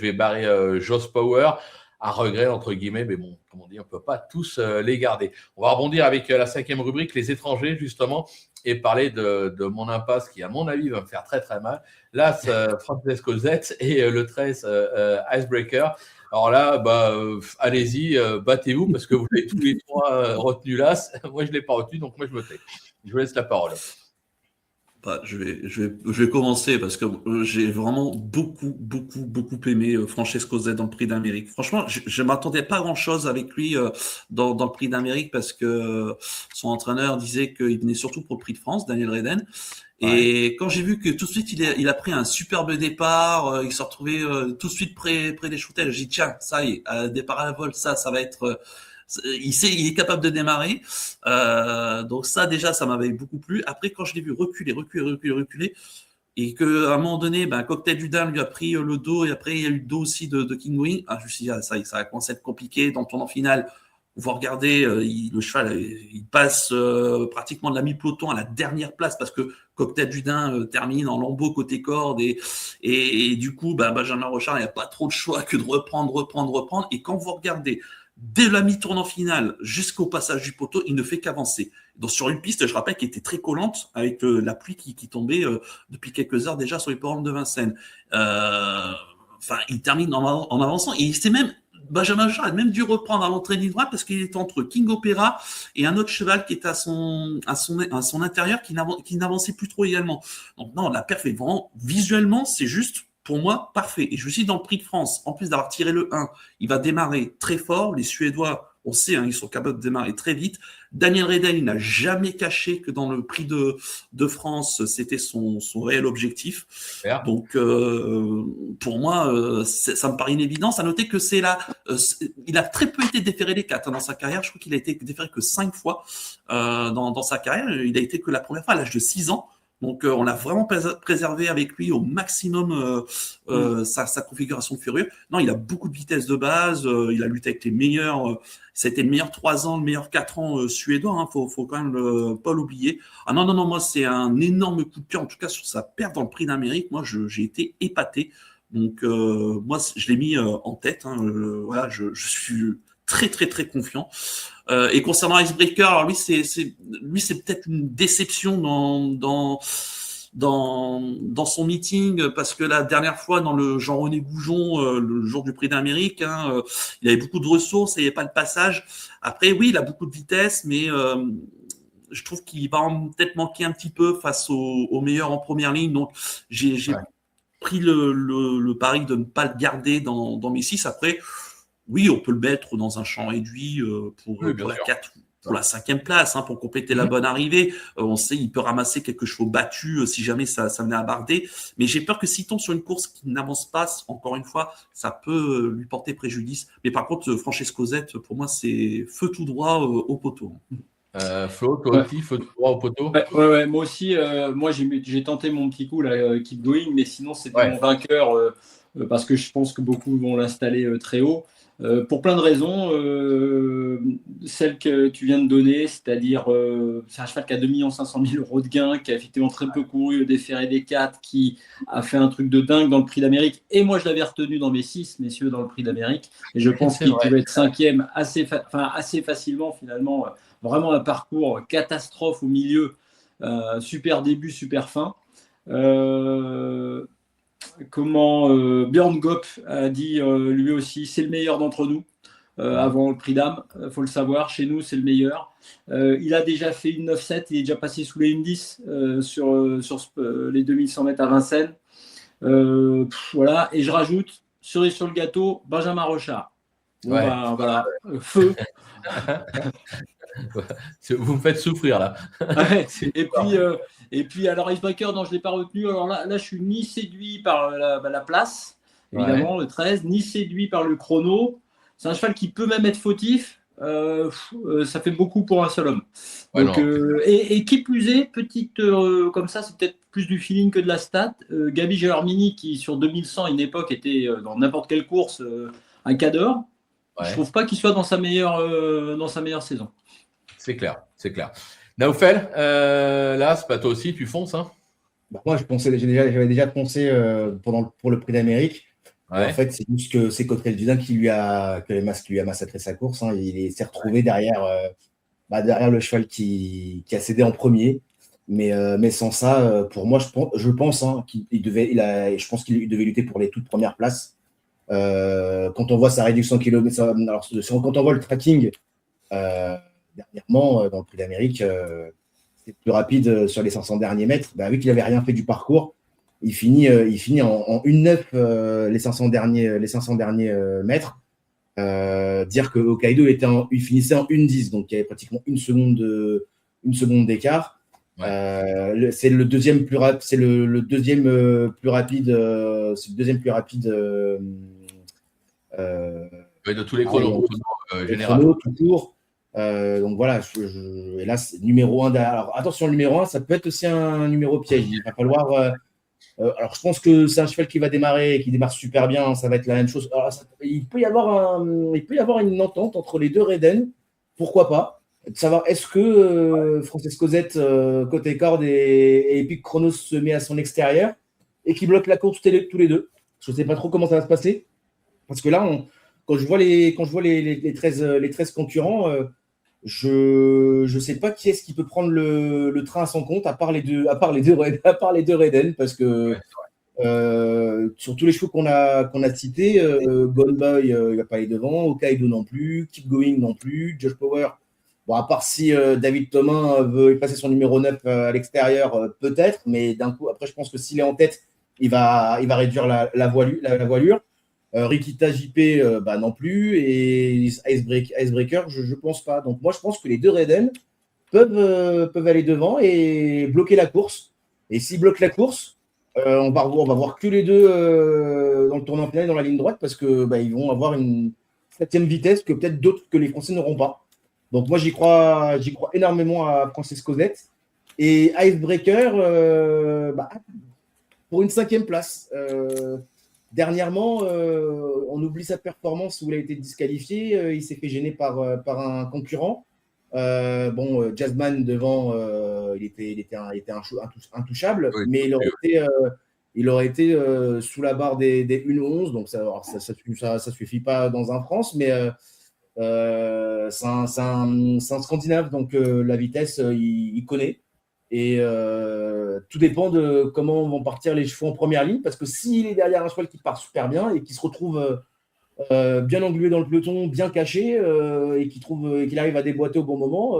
A: vais barrer Josh Power à regret, entre guillemets, mais bon, comme on dit, on ne peut pas tous les garder. On va rebondir avec la 5e rubrique, les étrangers, justement, et parler de mon impasse qui, à mon avis, va me faire très, très mal. Là, c'est Francesco Z et le 13 Icebreaker. Alors là, allez-y, battez-vous, parce que vous avez tous les 3 retenu là. Moi, je ne l'ai pas retenu, donc moi, je me tais. Je vous laisse la parole.
D: Je vais commencer parce que j'ai vraiment beaucoup aimé Francesco Z dans le Prix d'Amérique. Franchement, je m'attendais pas à grand-chose avec lui dans le Prix d'Amérique parce que son entraîneur disait qu'il venait surtout pour le Prix de France, Daniel Redden. Et quand j'ai vu que tout de suite il a pris un superbe départ, il s'est retrouvé tout de suite près des choutelles, j'ai dit tiens, ça y est, départ à la vol, ça va être il est capable de démarrer. Donc ça, déjà, ça m'avait beaucoup plu. Après, quand je l'ai vu reculer, et qu'à un moment donné, Cocktail du Dame lui a pris le dos, et après, il y a eu le dos aussi de King Wing. Je me suis dit, ça va commencer à être compliqué. Dans le tournant final, vous regardez, le cheval, il passe pratiquement de la mi-peloton à la dernière place parce que Cocktail du Dain termine en lambeau côté corde et du coup, Benjamin Rochard, il n'y a pas trop de choix que de reprendre. Et quand vous regardez dès la mi-tournant finale jusqu'au passage du poteau, il ne fait qu'avancer. Donc sur une piste, je rappelle, qui était très collante, avec la pluie qui tombait depuis quelques heures déjà sur les hippodrome de Vincennes. Il termine en avançant, et c'est même Benjamin Rochard a même dû reprendre à l'entrée ligne droite parce qu'il était entre King Opera et un autre cheval qui était à son intérieur qui n'avançait plus trop également. Donc non, la perf est vraiment, visuellement, c'est juste, pour moi, parfait. Et je suis dans le Prix de France, en plus d'avoir tiré le 1, il va démarrer très fort. Les Suédois, on sait, ils sont capables de démarrer très vite. Daniel Redel, il n'a jamais caché que dans le Prix de France, c'était son réel objectif. Super. Donc, pour moi, ça me paraît une évidence. À noter que il a très peu été déféré des 4 dans sa carrière. Je crois qu'il a été déféré que 5 fois dans sa carrière. Il a été que la première fois à l'âge de 6 ans. Donc, on a vraiment préservé avec lui au maximum sa configuration de furieux. Non, il a beaucoup de vitesse de base. Il a lutté avec les meilleurs. Ça a été le meilleur 3 ans, le meilleur 4 ans suédois. Faut quand même pas l'oublier. Ah non, moi, c'est un énorme coup de cœur. En tout cas, sur sa perte dans le Prix d'Amérique, moi, j'ai été épaté. Donc, moi, je l'ai mis en tête. Voilà, je suis très, très, très confiant. Et concernant Icebreaker, alors lui, c'est peut-être une déception dans son meeting, parce que la dernière fois, dans le Jean-René Goujon, le jour du Prix d'Amérique, il avait beaucoup de ressources et il n'y avait pas de passage. Après, oui, il a beaucoup de vitesse, mais je trouve qu'il va peut-être manquer un petit peu face aux meilleurs en première ligne. Donc, j'ai pris le pari de ne pas le garder dans mes 6. Après, oui, on peut le mettre dans un champ réduit pour la 4, pour la 5e place, pour compléter la bonne arrivée. On sait, il peut ramasser quelques chevaux battus si jamais ça venait à barder. Mais j'ai peur que s'il tombe sur une course qui n'avance pas, encore une fois, ça peut lui porter préjudice. Mais par contre, Francesco Zet, pour moi, c'est feu tout droit au poteau.
A: Flo, toi aussi, feu tout droit au poteau.
B: Ouais, moi aussi, moi j'ai tenté mon petit coup, là, Keep Going, mais sinon c'était mon vainqueur, parce que je pense que beaucoup vont l'installer très haut. Pour plein de raisons, celle que tu viens de donner, c'est-à-dire c'est un cheval qui a 2 500 000 € de gain, qui a effectivement très peu couru, déféré des 4, qui a fait un truc de dingue dans le Prix d'Amérique. Et moi, je l'avais retenu dans mes 6, messieurs, dans le Prix d'Amérique. Et je pense qu'il pouvait être 5e assez facilement, finalement. Vraiment un parcours catastrophe au milieu. Super début, super fin. Björn Gopp a dit lui aussi, c'est le meilleur d'entre nous avant le Prix d'Am, faut le savoir, chez nous c'est le meilleur. Il a déjà fait une 9-7, il est déjà passé sous les 1-10 sur les 2100 mètres à Vincennes. Voilà, et je rajoute, cerise sur le gâteau, Benjamin Rochard. Voilà, feu.
A: Vous me faites souffrir là.
B: Et puis alors Icebreaker, non, je ne l'ai pas retenu. Alors là, je suis ni séduit par la place, évidemment, le 13, ni séduit par le chrono. C'est un cheval qui peut même être fautif. Ça fait beaucoup pour un seul homme. Donc, et qui plus est, petite comme ça, c'est peut-être plus du feeling que de la stat. Gabi Gelormini, qui sur 2100 à une époque était dans n'importe quelle course un cadre. Je trouve pas qu'il soit dans sa meilleure saison.
A: C'est clair. Naoufel, là, c'est pas toi aussi, tu fonces,
C: Moi, j'avais déjà foncé pour le Prix d'Amérique. En fait, c'est juste que c'est Cottrell Dudin qui lui a massacré sa course. Il s'est retrouvé derrière le cheval qui a cédé en premier. Mais sans ça, pour moi, je pense qu'il devait lutter pour les toutes premières places. Quand on voit sa réduction de kilomètres, quand on voit le tracking dernièrement dans le Prix d'Amérique, c'est plus rapide sur les 500 derniers mètres. Vu qu'il n'avait rien fait du parcours, il finit en 1,9 les 500 derniers mètres. Dire que Hokkaido il finissait en 1,10, donc il y avait pratiquement une seconde d'écart. C'est le deuxième plus rapide. C'est le deuxième plus rapide. C'est le deuxième plus rapide
A: de tous les chronos général.
C: Tout court. Donc voilà, et là, c'est numéro 1. Alors attention, le numéro 1, ça peut être aussi un numéro piège. Il va falloir. Alors je pense que c'est un cheval qui va démarrer et qui démarre super bien. Ça va être la même chose. Alors, il peut y avoir une entente entre les deux Reden. Pourquoi pas? De savoir est-ce que Francesco Zet, côté corde et Epic Chronos se met à son extérieur et qui bloque la course tous les deux. Je ne sais pas trop comment ça va se passer. Parce que là, quand je vois les 13 concurrents, je ne sais pas qui est-ce qui peut prendre le train à son compte, à part les deux Reden, parce que sur tous les chevaux qu'on a cités, Gone Boy, il va pas aller devant, Hokkaido non plus, Keep Going non plus, Josh Power. Bon, à part si David Thomas veut passer son numéro 9 à l'extérieur, peut-être, mais d'un coup, après, je pense que s'il est en tête, il va réduire la voilure. Rikita JP, non plus, et Icebreaker, je pense pas. Donc moi, je pense que les deux Reden peuvent aller devant et bloquer la course. Et s'ils bloquent la course, on va voir que les deux dans le tournant final, dans la ligne droite, parce que ils vont avoir une 7e vitesse que peut-être d'autres que les Français n'auront pas. Donc moi, j'y crois énormément à Francesco Zet. Et Icebreaker, pour une 5e place. Dernièrement, on oublie sa performance où il a été disqualifié. Il s'est fait gêner par un concurrent. Jazzman devant, il était intouchable, oui, mais il aurait été sous la barre des 1-11, donc ça suffit pas dans un France, mais c'est un Scandinave, donc la vitesse, il connaît. Et tout dépend de comment vont partir les chevaux en première ligne, parce que s'il est derrière un cheval qui part super bien et qui se retrouve bien englué dans le peloton, bien caché, et qu'il arrive à déboîter au bon moment,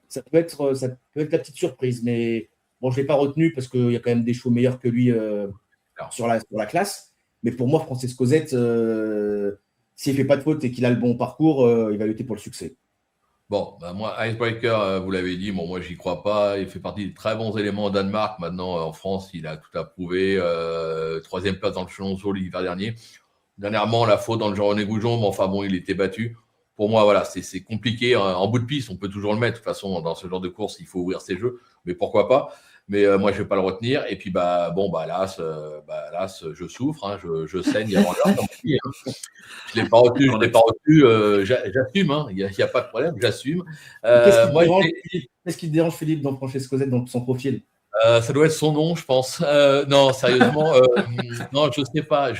C: ça peut être la petite surprise. Mais bon, je ne l'ai pas retenu parce qu'il y a quand même des chevaux meilleurs que lui sur la classe. Mais pour moi, Francesco Zet, s'il ne fait pas de faute et qu'il a le bon parcours, il va lutter pour le succès.
A: Bon, moi, Icebreaker, vous l'avez dit, moi, j'y crois pas. Il fait partie des très bons éléments au Danemark. Maintenant, en France, il a tout approuvé. 3e place dans le Chalon-Saut l'hiver dernier. Dernièrement, la faute dans le Jean-René Goujon, mais enfin bon, il était battu. Pour moi, voilà, c'est compliqué. En bout de piste, on peut toujours le mettre. De toute façon, dans ce genre de course, il faut ouvrir ses jeux. Mais pourquoi pas? Mais moi, je ne vais pas le retenir. Et puis, Las, je souffre. Hein, je saigne avant l'heure. Je ne l'ai pas retenu. J'assume. Il n'y a pas de problème. J'assume.
C: Qu'est-ce qui te dérange, Philippe, dans Francesco Zet, dans son profil?
A: Ça doit être son nom, je pense. Non, sérieusement, non, je sais pas.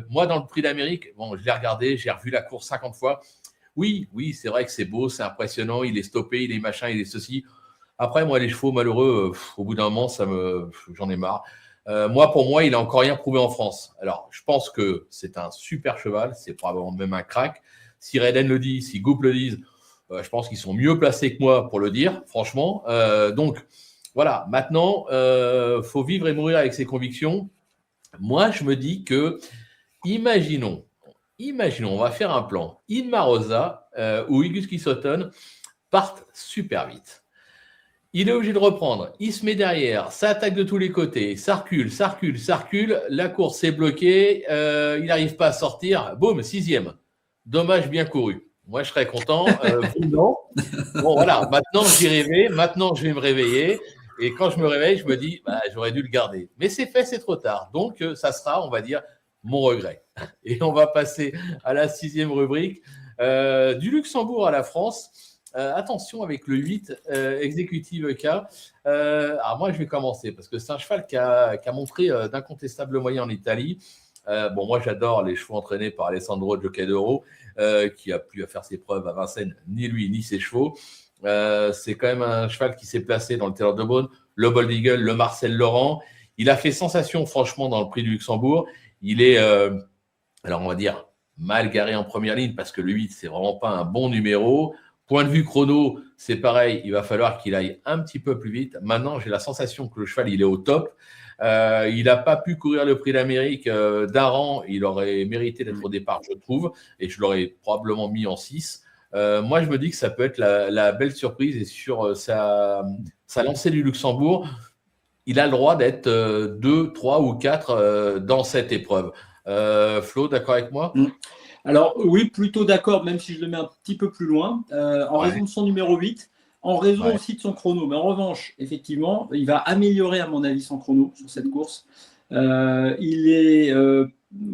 A: Moi, dans le Prix d'Amérique, je l'ai regardé, j'ai revu la course 50 fois. Oui, c'est vrai que c'est beau, c'est impressionnant. Il est stoppé, il est machin, il est ceci. Après, moi, les chevaux malheureux, au bout d'un moment, j'en ai marre. Pour moi, il n'a encore rien prouvé en France. Alors, je pense que c'est un super cheval, c'est probablement même un crack. Si Reden le dit, si Goop le disent, je pense qu'ils sont mieux placés que moi pour le dire, franchement. Donc, voilà, maintenant, faut vivre et mourir avec ses convictions. Moi, je me dis que, imaginons, on va faire un plan. Inmar Rosa ou Iguski Sutton partent super vite. Il est obligé de reprendre. Il se met derrière, ça attaque de tous les côtés, ça recule. La course est bloquée, il n'arrive pas à sortir. Boum, 6e. Dommage bien couru. Moi, je serais content. Non. Bon, voilà, maintenant j'y rêvais, maintenant je vais me réveiller. Et quand je me réveille, je me dis, j'aurais dû le garder. Mais c'est fait, c'est trop tard. Donc, ça sera, on va dire, mon regret. Et on va passer à la 6e rubrique. Du Luxembourg à la France. Attention avec le 8, Executive K. Alors moi, je vais commencer parce que c'est un cheval qui a montré d'incontestables moyens en Italie. Moi, j'adore les chevaux entraînés par Alessandro Giocaidoro, qui a plus à faire ses preuves à Vincennes, ni lui, ni ses chevaux. C'est quand même un cheval qui s'est placé dans le Taylor de Beaune, le Bold Eagle, le Marcel Laurent. Il a fait sensation, franchement, dans le Prix du Luxembourg. Il est, alors on va dire, mal garé en première ligne parce que le 8, c'est vraiment pas un bon numéro. Point de vue chrono, c'est pareil, il va falloir qu'il aille un petit peu plus vite. Maintenant, j'ai la sensation que le cheval, il est au top. Il n'a pas pu courir le Prix d'Amérique d'un rang. Il aurait mérité d'être au départ, je trouve, et je l'aurais probablement mis en 6. Moi, je me dis que ça peut être la belle surprise. Et sur sa lancée du Luxembourg, il a le droit d'être 2, 3 ou 4 dans cette épreuve. Flo, d'accord avec moi?
B: Alors oui, plutôt d'accord, même si je le mets un petit peu plus loin, en raison de son numéro 8, en raison aussi de son chrono. Mais en revanche, effectivement, il va améliorer à mon avis son chrono sur cette course. Il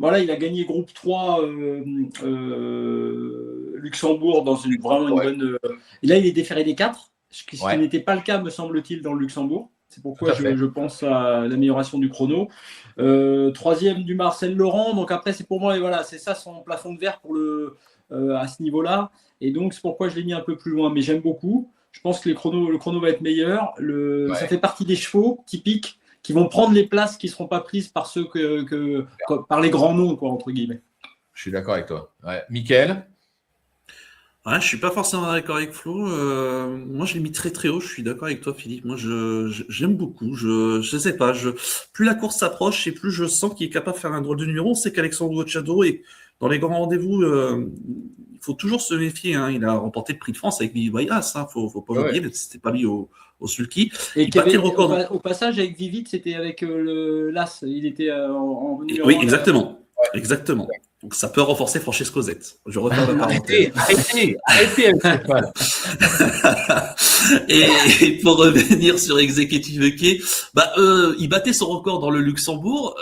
B: a gagné groupe 3 Luxembourg dans une bonne... Et là, il est déféré des 4, ce qui n'était pas le cas, me semble-t-il, dans le Luxembourg. C'est pourquoi je pense à l'amélioration du chrono. Troisième du Marcel Laurent. Donc après, c'est pour moi, et voilà, c'est ça son plafond de verre à ce niveau-là. Et donc, c'est pourquoi je l'ai mis un peu plus loin. Mais j'aime beaucoup. Je pense que le chrono va être meilleur. Ça fait partie des chevaux typiques qui vont prendre les places qui ne seront pas prises par ceux par les grands noms, quoi, entre guillemets.
A: Je suis d'accord avec toi. Ouais. Mickaël?
D: Ouais, je ne suis pas forcément d'accord avec Flo. Moi, je l'ai mis très très haut. Je suis d'accord avec toi, Philippe. Moi, j'aime beaucoup. Je sais pas. Plus la course s'approche et plus je sens qu'il est capable de faire un drôle de numéro. On sait qu'Alexandre Gocciadoro est dans les grands rendez-vous. Il faut toujours se méfier. Hein. Il a remporté le Prix de France avec Vivi Wayas. Hein. Faut pas l'oublier. Mais c'était pas lui au sulky.
B: Et le record. Au passage, avec Vivid, c'était avec l'As. Il était en numéro 1.
D: Oui, exactement. Ouais. Exactement. Donc ça peut renforcer Francesco Zet. Je referme la parenthèse.
A: Arrêtez avec cette balle.
D: Et pour revenir sur Executive Key, il battait son record dans le Luxembourg.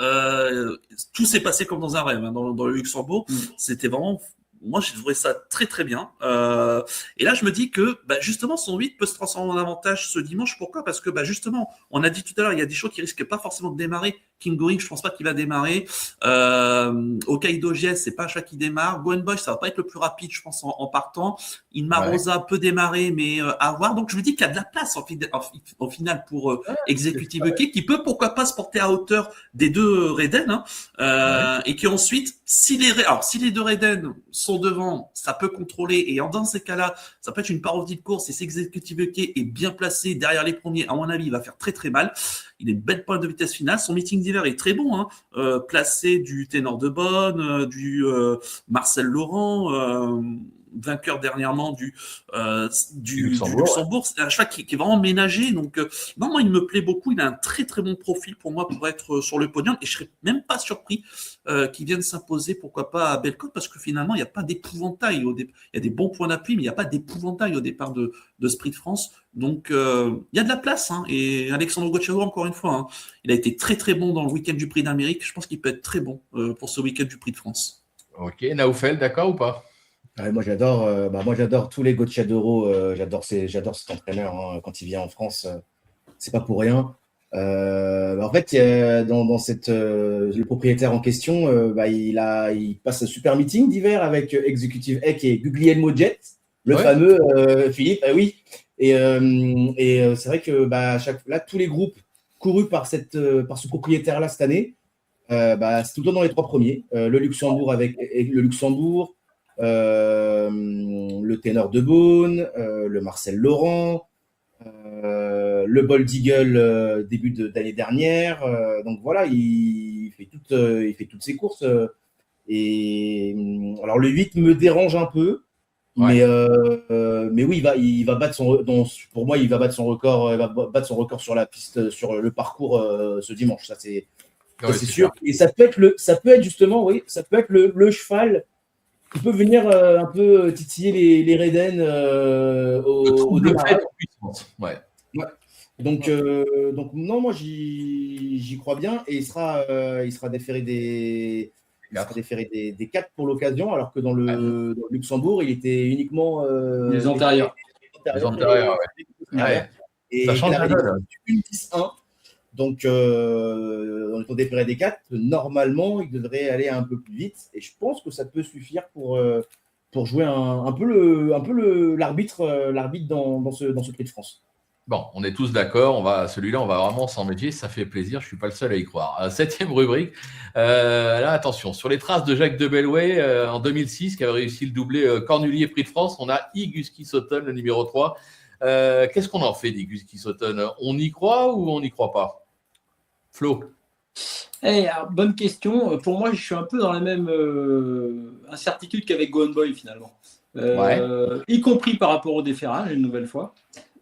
D: Tout s'est passé comme dans un rêve. Hein. Dans le Luxembourg, c'était vraiment... Moi, j'ai trouvé ça très, très bien. Et là, je me dis que, justement, son 8 peut se transformer en avantage ce dimanche. Pourquoi ? Parce que, justement, on a dit tout à l'heure, il y a des chevaux qui risquent pas forcément de démarrer. King Going, je pense pas qu'il va démarrer. Hokkaido GS, c'est pas un chat qui démarre. Gwen Boy, ça va pas être le plus rapide, je pense, en partant. Inma Rosa peut démarrer, mais à voir. Donc, je me dis qu'il y a de la place en finale pour Executive Key, qui peut, pourquoi pas, se porter à hauteur des deux Reden, hein, et qui ensuite, si les deux Reden sont devant, ça peut contrôler, et dans ces cas-là, ça peut être une parodie de course, et si Executive Key est bien placé derrière les premiers, à mon avis, il va faire très très mal. Il a une belle pointe de vitesse finale. Son meeting d'hiver est très bon, hein. Placé du Ténor de Bonne, du Marcel Laurent, vainqueur dernièrement du Luxembourg. C'est un cheval qui est vraiment ménagé. Donc, non, moi, il me plaît beaucoup. Il a un très, très bon profil pour moi pour être sur le podium. Et je serais même pas surpris qu'il vienne s'imposer, pourquoi pas, à Bellecote, parce que finalement, il n'y a pas d'épouvantail. Il y a des bons points d'appui, mais il n'y a pas d'épouvantail au départ de ce Prix de France. Donc, il y a de la place. Hein. Et Alexandre Gocciadoro, encore une fois, hein, il a été très, très bon dans le week-end du Prix d'Amérique. Je pense qu'il peut être très bon pour ce week-end du Prix de France.
A: Ok, Naoufel, d'accord ou pas?
C: Ouais, moi j'adore tous les Gocciadoro, j'adore cet entraîneur, hein. Quand il vient en France, c'est pas pour rien. En fait, le propriétaire en question, il passe un super meeting d'hiver avec Executive Eck et Guglielmo Jet, le fameux Philippe, oui. Et c'est vrai que là, tous les groupes courus par ce propriétaire-là cette année, c'est tout le temps dans les 3 premiers. Le Luxembourg avec le Luxembourg. Le Ténor de Beaune, le Marcel Laurent, le Bold Eagle début d'année dernière. Donc voilà, il fait toutes ses courses. Alors le 8 me dérange un peu, mais oui, il va battre pour moi, il va battre son record, sur la piste, sur le parcours ce dimanche. Ça c'est sûr. Et ça peut être justement, ça peut être le cheval qui peut venir un peu titiller les Reden au départ.
A: Ouais.
C: Donc non, moi j'y crois bien, et il sera déféré des 4 pour l'occasion, alors que dans le Luxembourg, il était uniquement
B: les antérieurs.
A: Les antérieurs,
C: Et
A: ça change la donne.
C: Une 10-1. Donc, dans le déféré des 4, normalement, il devrait aller un peu plus vite. Et je pense que ça peut suffire pour jouer un peu l'arbitre dans ce Prix de France.
A: Bon, on est tous d'accord. Celui-là, on va vraiment s'en méfier. Ça fait plaisir. Je ne suis pas le seul à y croire. 7e rubrique. Là, attention. Sur les traces de Jacques de Bellouet en 2006, qui avait réussi le doublé Cornulier Prix de France, on a Iguski Sutton, le numéro 3. Qu'est-ce qu'on en fait d'Iguski Sutton? On y croit ou on n'y croit pas? Flo?
B: Alors, bonne question. Pour moi, je suis un peu dans la même incertitude qu'avec Gone Boy, finalement. Y compris par rapport au déferrage, une nouvelle fois.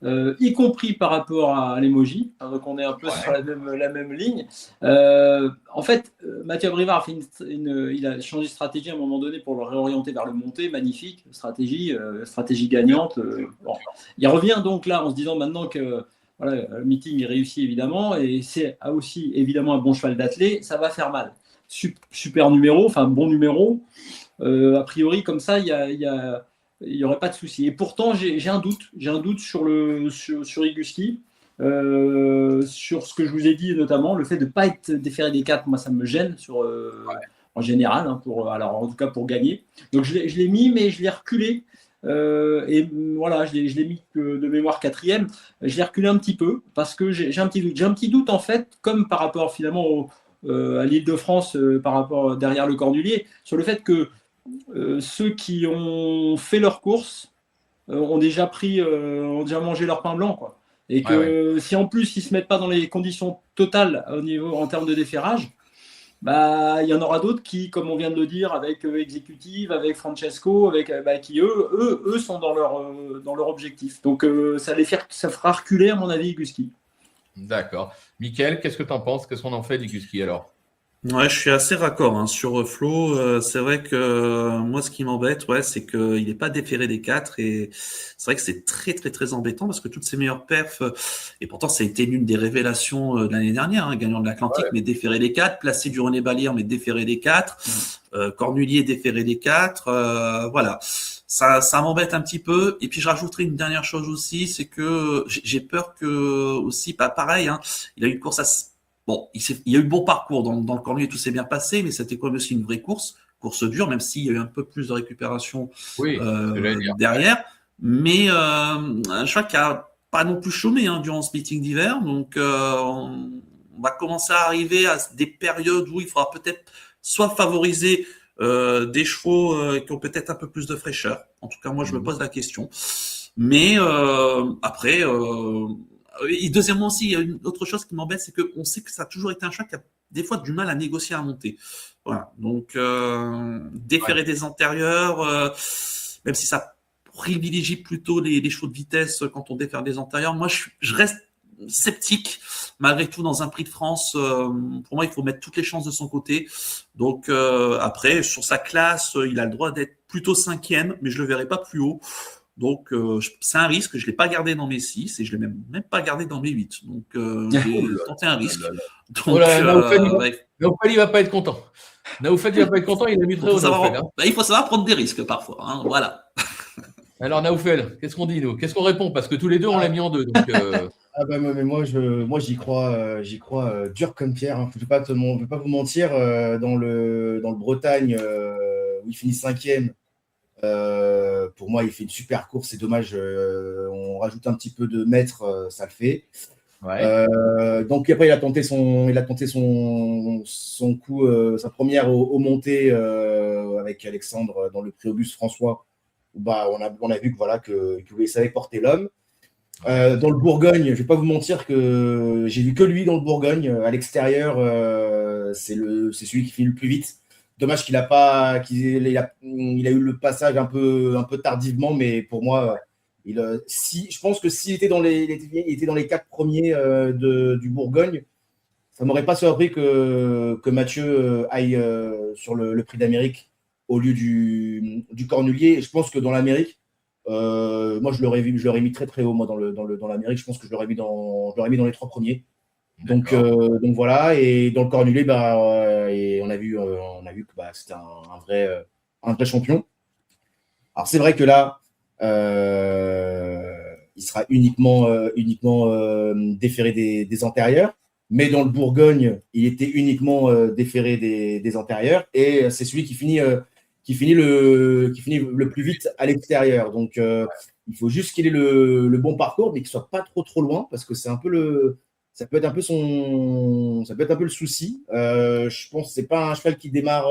B: Y compris par rapport à l'emoji. Donc, on est un peu sur la même ligne. En fait, Mathieu Abrivard il a changé de stratégie à un moment donné pour le réorienter vers le monté. Magnifique stratégie gagnante. Bon. Il revient donc là en se disant maintenant que le meeting est réussi, évidemment, et c'est aussi évidemment un bon cheval d'athlée. Ça va faire mal. Super numéro, enfin bon numéro. A priori, comme ça, il n'y aurait pas de souci. Et pourtant, j'ai un doute sur Iguski. sur ce que je vous ai dit, notamment le fait de ne pas être déféré des 4, moi ça me gêne en général, hein, alors en tout cas pour gagner. Donc je l'ai mis, mais je l'ai reculé. Et voilà, je l'ai mis de mémoire 4e. Je l'ai reculé un petit peu parce que j'ai un petit doute. J'ai un petit doute en fait, comme par rapport finalement à l'Île-de-France, par rapport derrière le Cornulier, sur le fait que ceux qui ont fait leur course ont déjà mangé leur pain blanc, quoi. Et que si en plus ils se mettent pas dans les conditions totales en termes de déferrage, il y en aura d'autres qui, comme on vient de le dire, avec Executive, avec Francesco, qui eux sont dans leur objectif. Donc ça fera reculer, à mon avis, Iguski.
A: D'accord. Mickaël, qu'est-ce que tu en penses? Qu'est-ce qu'on en fait d'Iguski alors?
D: Ouais, je suis assez raccord sur Flo. C'est vrai que moi, ce qui m'embête, c'est qu'il n'est pas déféré des 4 et c'est vrai que c'est très très très embêtant parce que toutes ses meilleures perfs et pourtant ça a été l'une des révélations de l'année dernière, gagnant de l'Atlantique, mais déféré des 4, placé du René Ballière, mais déféré des 4, Cornulier déféré des 4, voilà. Ça m'embête un petit peu. Et puis je rajouterai une dernière chose aussi, c'est que j'ai peur que aussi, pareil, il a eu une course Bon, il y a eu le bon parcours dans le Cornulier, tout s'est bien passé, mais c'était quand même aussi une vraie course dure, même s'il y a eu un peu plus de récupération derrière. Mais un cheval qui a pas non plus chômé durant ce meeting d'hiver, donc on va commencer à arriver à des périodes où il faudra peut-être soit favoriser des chevaux qui ont peut-être un peu plus de fraîcheur. En tout cas, moi, je me pose la question. Mais après... Et deuxièmement aussi, il y a une autre chose qui m'embête, c'est qu'on sait que ça a toujours été un cheval qui a des fois du mal à négocier à monter. Voilà. Donc, déférer des antérieurs, même si ça privilégie plutôt les chevaux de vitesse quand on défère des antérieurs, moi, je reste sceptique. Malgré tout, dans un prix de France, pour moi, il faut mettre toutes les chances de son côté. Donc, après, sur sa classe, il a le droit d'être plutôt 5e, mais je le verrai pas plus haut. Donc, c'est un risque. Je ne l'ai pas gardé dans mes 6 et je ne l'ai même pas gardé dans mes 8. Donc, j'ai tenté un risque. Donc,
A: Naoufal, il ne va pas être content. Naoufal, il ne va pas être content. Il a mis très haut.
D: Il faut savoir prendre des risques parfois. Voilà.
A: Alors, Naoufal, qu'est-ce qu'on dit, nous? Qu'est-ce qu'on répond? Parce que tous les deux, on l'a mis en 2. Donc,
C: mais moi, j'y crois dur comme pierre. Je ne vais pas vous mentir. Dans le Bretagne, où il finit 5e, pour moi, il fait une super course. C'est dommage. On rajoute un petit peu de mètres, ça le fait. Donc après, il a tenté son coup, sa première au montée avec Alexandre dans le prix Auguste François. On a vu qu'il savait porter l'homme. Dans le Bourgogne, je ne vais pas vous mentir que j'ai vu que lui dans le Bourgogne. À l'extérieur, c'est celui qui finit le plus vite. Dommage qu'il a eu le passage un peu tardivement, mais pour moi, je pense que s'il était dans les 4 premiers du Bourgogne, ça ne m'aurait pas surpris que Mathieu aille sur le Prix d'Amérique au lieu du Cornulier. Et je pense que dans l'Amérique, moi je l'aurais mis très très haut dans l'Amérique. Je pense que je l'aurais mis dans les 3 premiers. Donc voilà, et dans le Cornulier, et on a vu que c'était un vrai champion. Alors c'est vrai que là, il sera uniquement déféré des antérieurs, mais dans le Bourgogne, il était uniquement déféré des antérieurs, et c'est celui qui finit le plus vite à l'extérieur. Donc il faut juste qu'il ait le bon parcours, mais qu'il soit pas trop loin, parce que c'est un peu ça peut être un peu le souci. Je pense que c'est pas un cheval qui démarre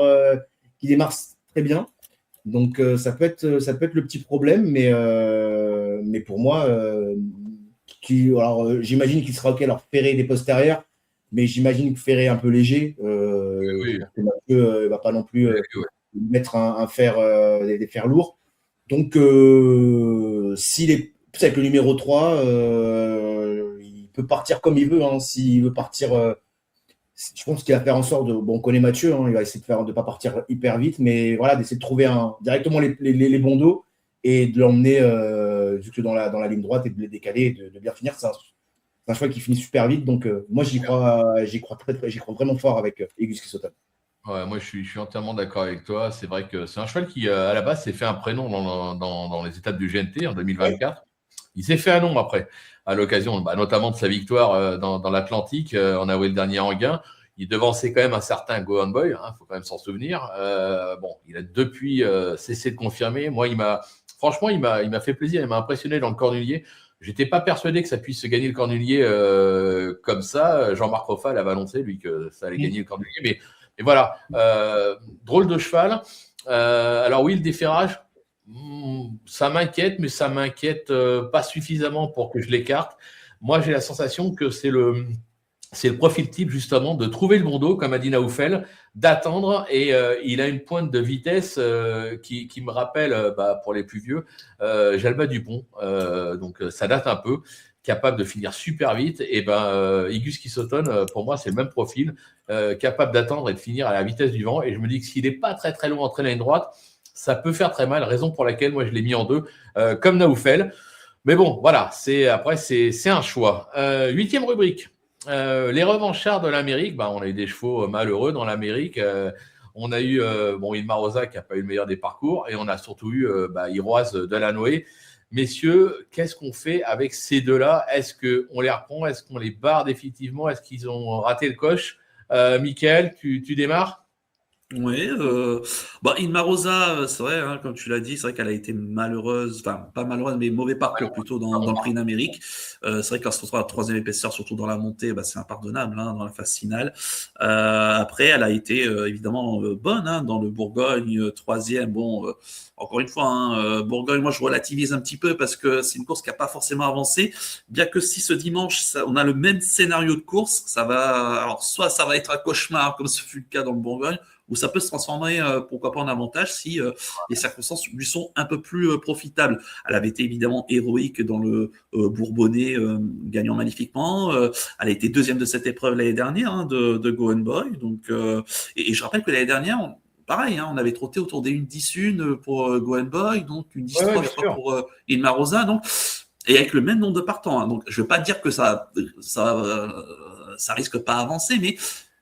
C: très bien. Donc ça peut être le petit problème, mais pour moi, j'imagine qu'il sera OK. Alors ferré des postérieurs, mais j'imagine que ferré un peu léger. Mathieu va pas non plus mettre un fer, des fers lourds. Donc s'il est avec le numéro 3, peut partir comme il veut. S'il veut partir, je pense qu'il va faire en sorte de. Bon, on connaît Mathieu, il va essayer de ne pas partir hyper vite, mais voilà, d'essayer de trouver directement les bons dos et de l'emmener jusque dans la ligne droite et de les décaler et de bien finir. C'est un cheval qui finit super vite, donc moi j'y crois vraiment fort avec Iguski Sauton.
A: Ouais, moi je suis entièrement d'accord avec toi. C'est vrai que c'est un cheval qui, à la base, s'est fait un prénom dans les étapes du GNT en 2024. Il s'est fait un nom après, à l'occasion notamment de sa victoire dans l'Atlantique en avril dernier en Gain. Il devançait quand même un certain Go On Boy, faut quand même s'en souvenir. Il a depuis cessé de confirmer. Moi, il m'a fait plaisir, il m'a impressionné dans le Cornulier. J'étais pas persuadé que ça puisse se gagner le Cornulier comme ça. Jean-Marc Roffal avait annoncé, lui, que ça allait gagner le Cornulier. Mais voilà, drôle de cheval. Alors oui, le déferrage, ça m'inquiète, mais ça m'inquiète pas suffisamment pour que je l'écarte. Moi, j'ai la sensation que c'est le profil type, justement, de trouver le bon dos, comme a dit Naoufel, d'attendre, et il a une pointe de vitesse qui me rappelle, pour les plus vieux, Jalba Dupont. Donc, ça date un peu, capable de finir super vite. Et Igus Kisoton, pour moi, c'est le même profil, capable d'attendre et de finir à la vitesse du vent. Et je me dis que s'il n'est pas très, très loin entre la ligne droite, ça peut faire très mal, raison pour laquelle moi, je l'ai mis en 2, comme Naoufel. Mais bon, voilà, c'est un choix. 8e rubrique. Les revanchards de l'Amérique, on a eu des chevaux malheureux dans l'Amérique. On a eu Ilma Rosa qui n'a pas eu le meilleur des parcours, et on a surtout eu Iroise Delanoë. Messieurs, qu'est-ce qu'on fait avec ces deux-là? Est-ce qu'on les reprend? Est-ce qu'on les barre définitivement? Est-ce qu'ils ont raté le coche? Mickaël, tu démarres?
D: Oui, Ilma Rosa, c'est vrai, comme tu l'as dit, c'est vrai qu'elle a été malheureuse, enfin pas malheureuse, mais mauvais parcours plutôt dans le prix d'Amérique. C'est vrai qu'elle se retrouve à la 3e épaisseur, surtout dans la montée, c'est impardonnable dans la phase finale. Après, elle a été évidemment bonne dans le Bourgogne, 3e. Encore une fois, Bourgogne, moi je relativise un petit peu parce que c'est une course qui n'a pas forcément avancé. Bien que si ce dimanche, on a le même scénario de course, soit ça va être un cauchemar comme ce fut le cas dans le Bourgogne, ou ça peut se transformer, pourquoi pas, en avantage si les circonstances lui sont un peu plus profitables. Elle avait été évidemment héroïque dans le Bourbonnais, gagnant magnifiquement. Elle a été 2e de cette épreuve l'année dernière de Go On Boy. Donc, et je rappelle que l'année dernière, pareil, on avait trotté autour des 1-10 pour Go On Boy, donc 1-10-3 je crois pour Ilma Rosa. Donc, et avec le même nombre de partants. Donc, je ne veux pas dire que ça risque pas avancer, mais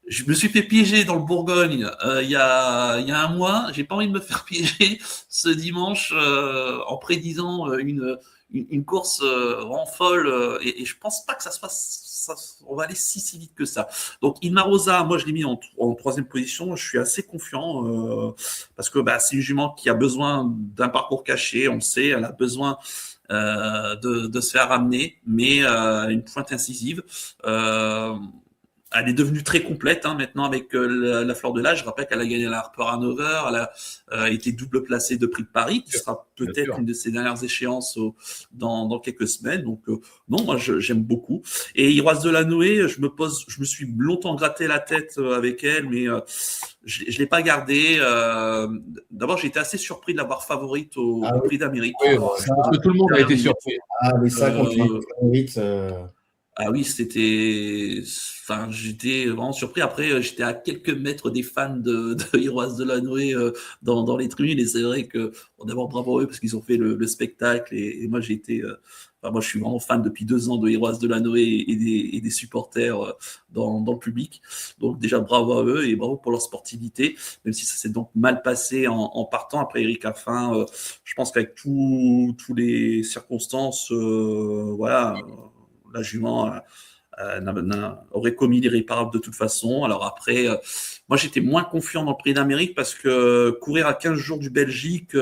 D: je me suis fait piéger dans le Bourgogne il y a un mois. J'ai pas envie de me faire piéger ce dimanche en prédisant une course vraiment folle. Et je pense pas que ça se fasse. On va aller si vite que ça. Donc Ilma Rosa, moi je l'ai mis en 3e position. Je suis assez confiant parce que c'est une jument qui a besoin d'un parcours caché. On le sait, elle a besoin de se faire ramener, mais une pointe incisive. Elle est devenue très complète maintenant avec la fleur de l'âge. Je rappelle qu'elle a gagné la Harper Hanover, elle a été double placée de Prix de Paris, qui sera peut-être une de ses dernières échéances dans quelques semaines. Donc non, moi j'aime beaucoup. Et Iroise Delanoë, je me suis longtemps gratté la tête avec elle, mais je l'ai pas gardée. D'abord, j'ai été assez surpris de l'avoir favorite au Prix d'Amérique.
A: Oui, je pense que tout le monde a été surpris.
C: Ah, mais ça, quand tu es favorite.
D: Ah oui, j'étais vraiment surpris. Après, j'étais à quelques mètres des fans de Iroise Delanoë dans les tribunes, et c'est vrai que d'abord bravo à eux parce qu'ils ont fait le spectacle, et moi j'ai été, moi je suis vraiment fan depuis 2 ans de Iroise Delanoë et des supporters dans le public. Donc déjà bravo à eux et bravo pour leur sportivité, même si ça s'est donc mal passé en partant. Après Eric Affin, je pense qu'avec tous les circonstances, la jument aurait commis l'irréparable de toute façon. Alors après, moi j'étais moins confiant dans le Prix d'Amérique parce que courir à 15 jours du Belgique,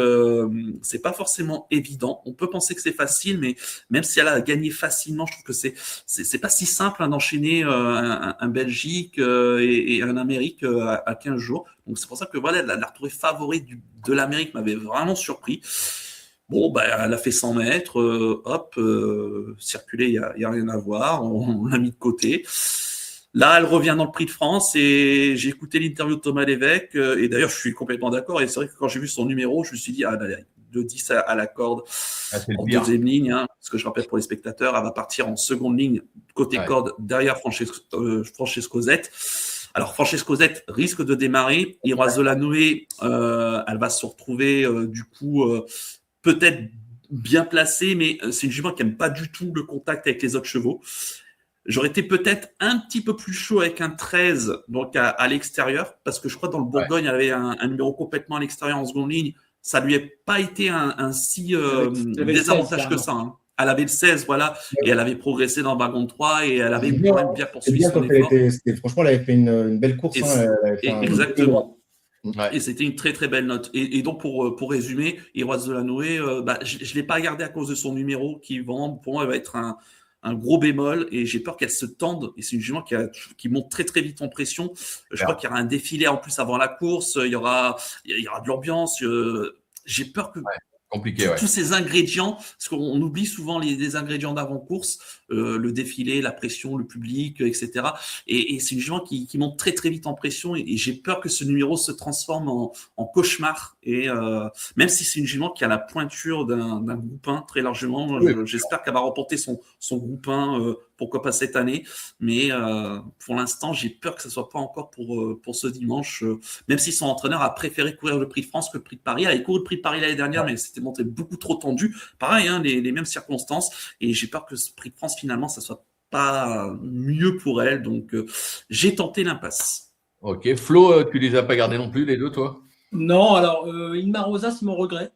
D: c'est pas forcément évident. On peut penser que c'est facile, mais même si elle a gagné facilement, je trouve que c'est pas si simple d'enchaîner un Belgique et un Amérique à 15 jours. Donc c'est pour ça que la retrouvée favorite de l'Amérique m'avait vraiment surpris. Elle a fait 100 mètres, circuler, il n'y a rien à voir, on l'a mis de côté. Là, elle revient dans le Prix de France, et j'ai écouté l'interview de Thomas Lévesque, et d'ailleurs, je suis complètement d'accord, et c'est vrai que quand j'ai vu son numéro, je me suis dit, de 10 à la corde en 2e ligne, parce que je rappelle pour les spectateurs, elle va partir en 2e ligne, côté corde, derrière Francesco Zet. Alors, Francesco Zet risque de démarrer, Iroise Delanoë, elle va se retrouver, peut-être bien placé, mais c'est une jument qui n'aime pas du tout le contact avec les autres chevaux. J'aurais été peut-être un petit peu plus chaud avec un 13, donc à l'extérieur, parce que je crois que dans le Bourgogne, il y avait un numéro complètement à l'extérieur en 2e ligne. Ça lui a pas été un si désavantage que ça. elle avait le 16, voilà, et elle avait progressé dans le wagon de 3 et elle avait quand même bien poursuivi son effort.
C: Franchement, elle avait fait une belle course.
D: Exactement. Et c'était une très très belle note. Et donc pour résumer, Iroise Delanoë, je ne l'ai pas gardé à cause de son numéro qui vraiment, pour moi, va être un gros bémol et j'ai peur qu'elle se tende. Et c'est une jument qui monte très très vite en pression. Je crois qu'il y aura un défilé en plus avant la course. Il y aura de l'ambiance. J'ai peur que
A: compliqué,
D: tous ces ingrédients, parce qu'on oublie souvent les ingrédients d'avant-course, le défilé, la pression, le public, etc. Et c'est une jument qui monte très très vite en pression et j'ai peur que ce numéro se transforme en cauchemar. Et même si c'est une jument qui a la pointure d'un groupe 1 très largement, j'espère qu'elle va remporter son groupe 1, pourquoi pas cette année. Mais pour l'instant, j'ai peur que ce ne soit pas encore pour ce dimanche, même si son entraîneur a préféré courir le Prix de France que le Prix de Paris. Elle avait couru le Prix de Paris l'année dernière, mais c'était montré beaucoup trop tendu. Pareil, les mêmes circonstances. Et j'ai peur que ce Prix de France, finalement, ça soit pas mieux pour elle. Donc, j'ai tenté l'impasse.
A: Ok. Flo, tu les as pas gardés non plus, les deux, toi?
B: Non, alors, Inma Rosa, c'est mon regret.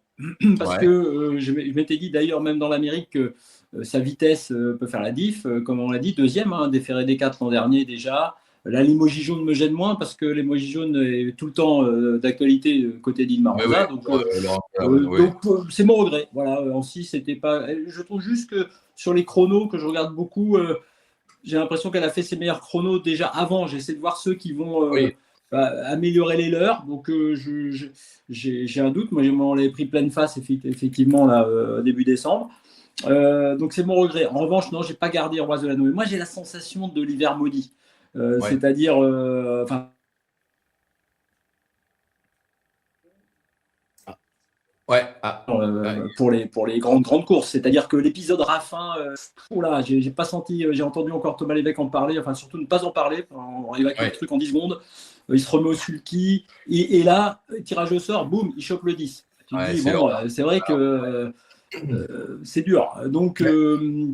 B: Parce que je m'étais dit d'ailleurs, même dans l'Amérique, que sa vitesse peut faire la diff. Comme on l'a dit, deuxième, déféré des 4 l'an dernier déjà. La Limoges jaune me gêne moins parce que Limoges jaune est tout le temps d'actualité côté d'Inma Rosa. Donc, c'est mon regret. Voilà, en 6, c'était pas. Je trouve juste que sur les chronos que je regarde beaucoup, j'ai l'impression qu'elle a fait ses meilleurs chronos déjà avant. J'essaie de voir ceux qui vont améliorer les leurs. Donc, j'ai un doute. Moi, on l'avait pris pleine face effectivement là, début décembre. Donc, c'est mon regret. En revanche, non, j'ai pas gardé Iroise Delanoë. Moi, j'ai la sensation de l'hiver maudit. C'est-à-dire, pour les grandes courses, c'est-à-dire que l'épisode Raffin, j'ai pas senti, j'ai entendu encore Thomas Lévesque en parler, enfin surtout ne pas en parler, on évacue le truc en 10 secondes, il se remet au sulky, et là, tirage au sort, boum, il chope le 10. Tu te dis, c'est vrai que c'est dur. Donc,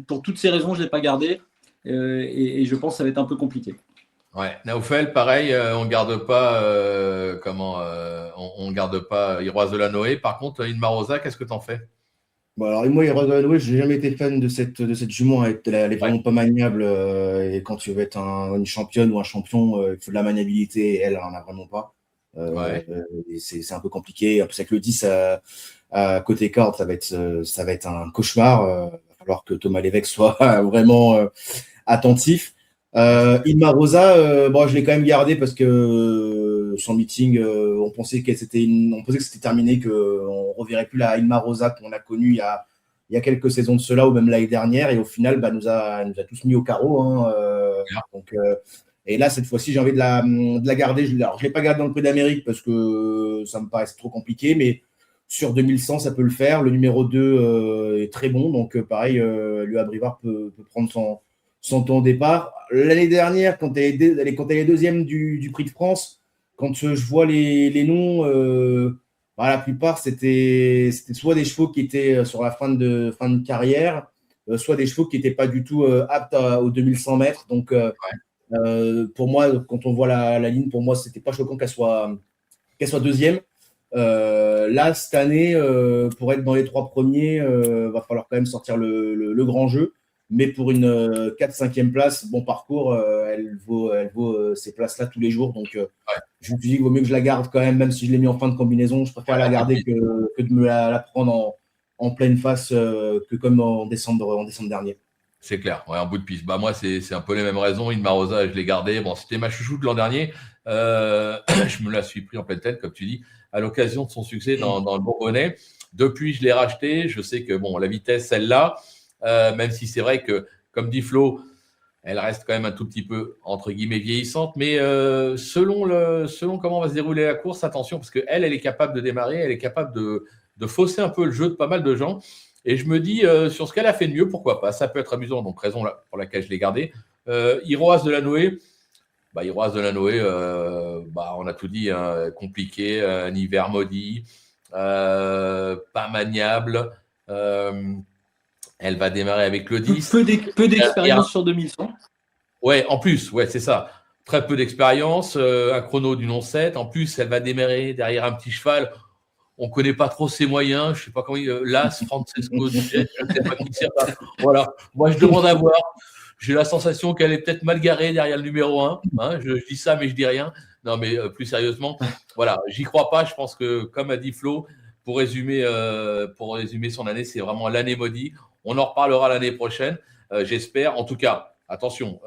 B: pour toutes ces raisons, je ne l'ai pas gardé, et je pense que ça va être un peu compliqué.
A: Ouais, Naoufel, pareil, on garde pas on garde pas Iroise Delanoë. Par contre, Inma Rosa, qu'est-ce que t'en fais?
C: Bon, alors moi, Iroise Delanoë, j'ai jamais été fan de cette jument. Elle est vraiment pas maniable. Et quand tu veux être une championne ou un champion, il faut de la maniabilité. Et elle en a vraiment pas. C'est un peu compliqué. En plus, avec le 10 à côté corde, ça va être un cauchemar. Il va falloir que Thomas Lévesque soit vraiment attentif. Inma Rosa, je l'ai quand même gardé parce que son meeting, on pensait que c'était terminé, qu'on reverrait plus la Inma Rosa qu'on a connue il y a quelques saisons de cela ou même l'année dernière, et au final, nous a tous mis au carreau. Et là, cette fois-ci, j'ai envie de la garder. Je l'ai pas gardé dans le Prix d'Amérique parce que ça me paraissait trop compliqué, mais sur 2100, ça peut le faire. Le numéro 2 est très bon, donc pareil, Lua Brivard peut prendre son temps au départ. L'année dernière, quand elle est deuxième du Prix de France, quand je vois les noms, la plupart, c'était soit des chevaux qui étaient sur la fin de carrière, soit des chevaux qui n'étaient pas du tout aptes aux 2100 mètres. Donc, pour moi, quand on voit la ligne, pour moi, c'était pas choquant qu'elle soit deuxième. Là, cette année, pour être dans les 3 premiers, va falloir quand même sortir le grand jeu. Mais pour une 4-5e place, bon parcours, elle vaut ces places-là tous les jours. Donc, je me suis dit qu'il vaut mieux que je la garde quand même si je l'ai mis en fin de combinaison. Je préfère la garder que de me la prendre en pleine face que comme en décembre dernier.
A: C'est clair, en bout de piste. Moi, c'est un peu les mêmes raisons. Inma Rosa, je l'ai gardée. Bon, c'était ma chouchoute l'an dernier. Je me la suis pris en pleine tête, comme tu dis, à l'occasion de son succès dans le Bourbonnais. Depuis, je l'ai racheté. Je sais que la vitesse, celle-là, même si c'est vrai que, comme dit Flo, elle reste quand même un tout petit peu, entre guillemets, vieillissante. Mais selon comment va se dérouler la course, attention, parce qu'elle est capable de démarrer, elle est capable de fausser un peu le jeu de pas mal de gens. Et je me dis, sur ce qu'elle a fait de mieux, pourquoi pas? Ça peut être amusant, donc raison pour laquelle je l'ai gardée. Iroise Delanoë, on a tout dit, compliqué, un hiver maudit, pas maniable. Elle va démarrer avec le 10.
B: Peu d'expérience sur 2100.
A: Ouais, en plus, c'est ça. Très peu d'expérience, un chrono du non-7. En plus, elle va démarrer derrière un petit cheval. On ne connaît pas trop ses moyens. Je ne sais pas comment Las, Francesco Zet, je ne sais pas qui c'est. Voilà. Moi, je demande à voir. J'ai la sensation qu'elle est peut-être mal garée derrière le numéro 1. Hein. Je dis ça, mais je dis rien. Non, mais plus sérieusement, voilà, j'y crois pas. Je pense que, comme a dit Flo, pour résumer son année, c'est vraiment l'année maudite. On en reparlera l'année prochaine, j'espère. En tout cas, attention,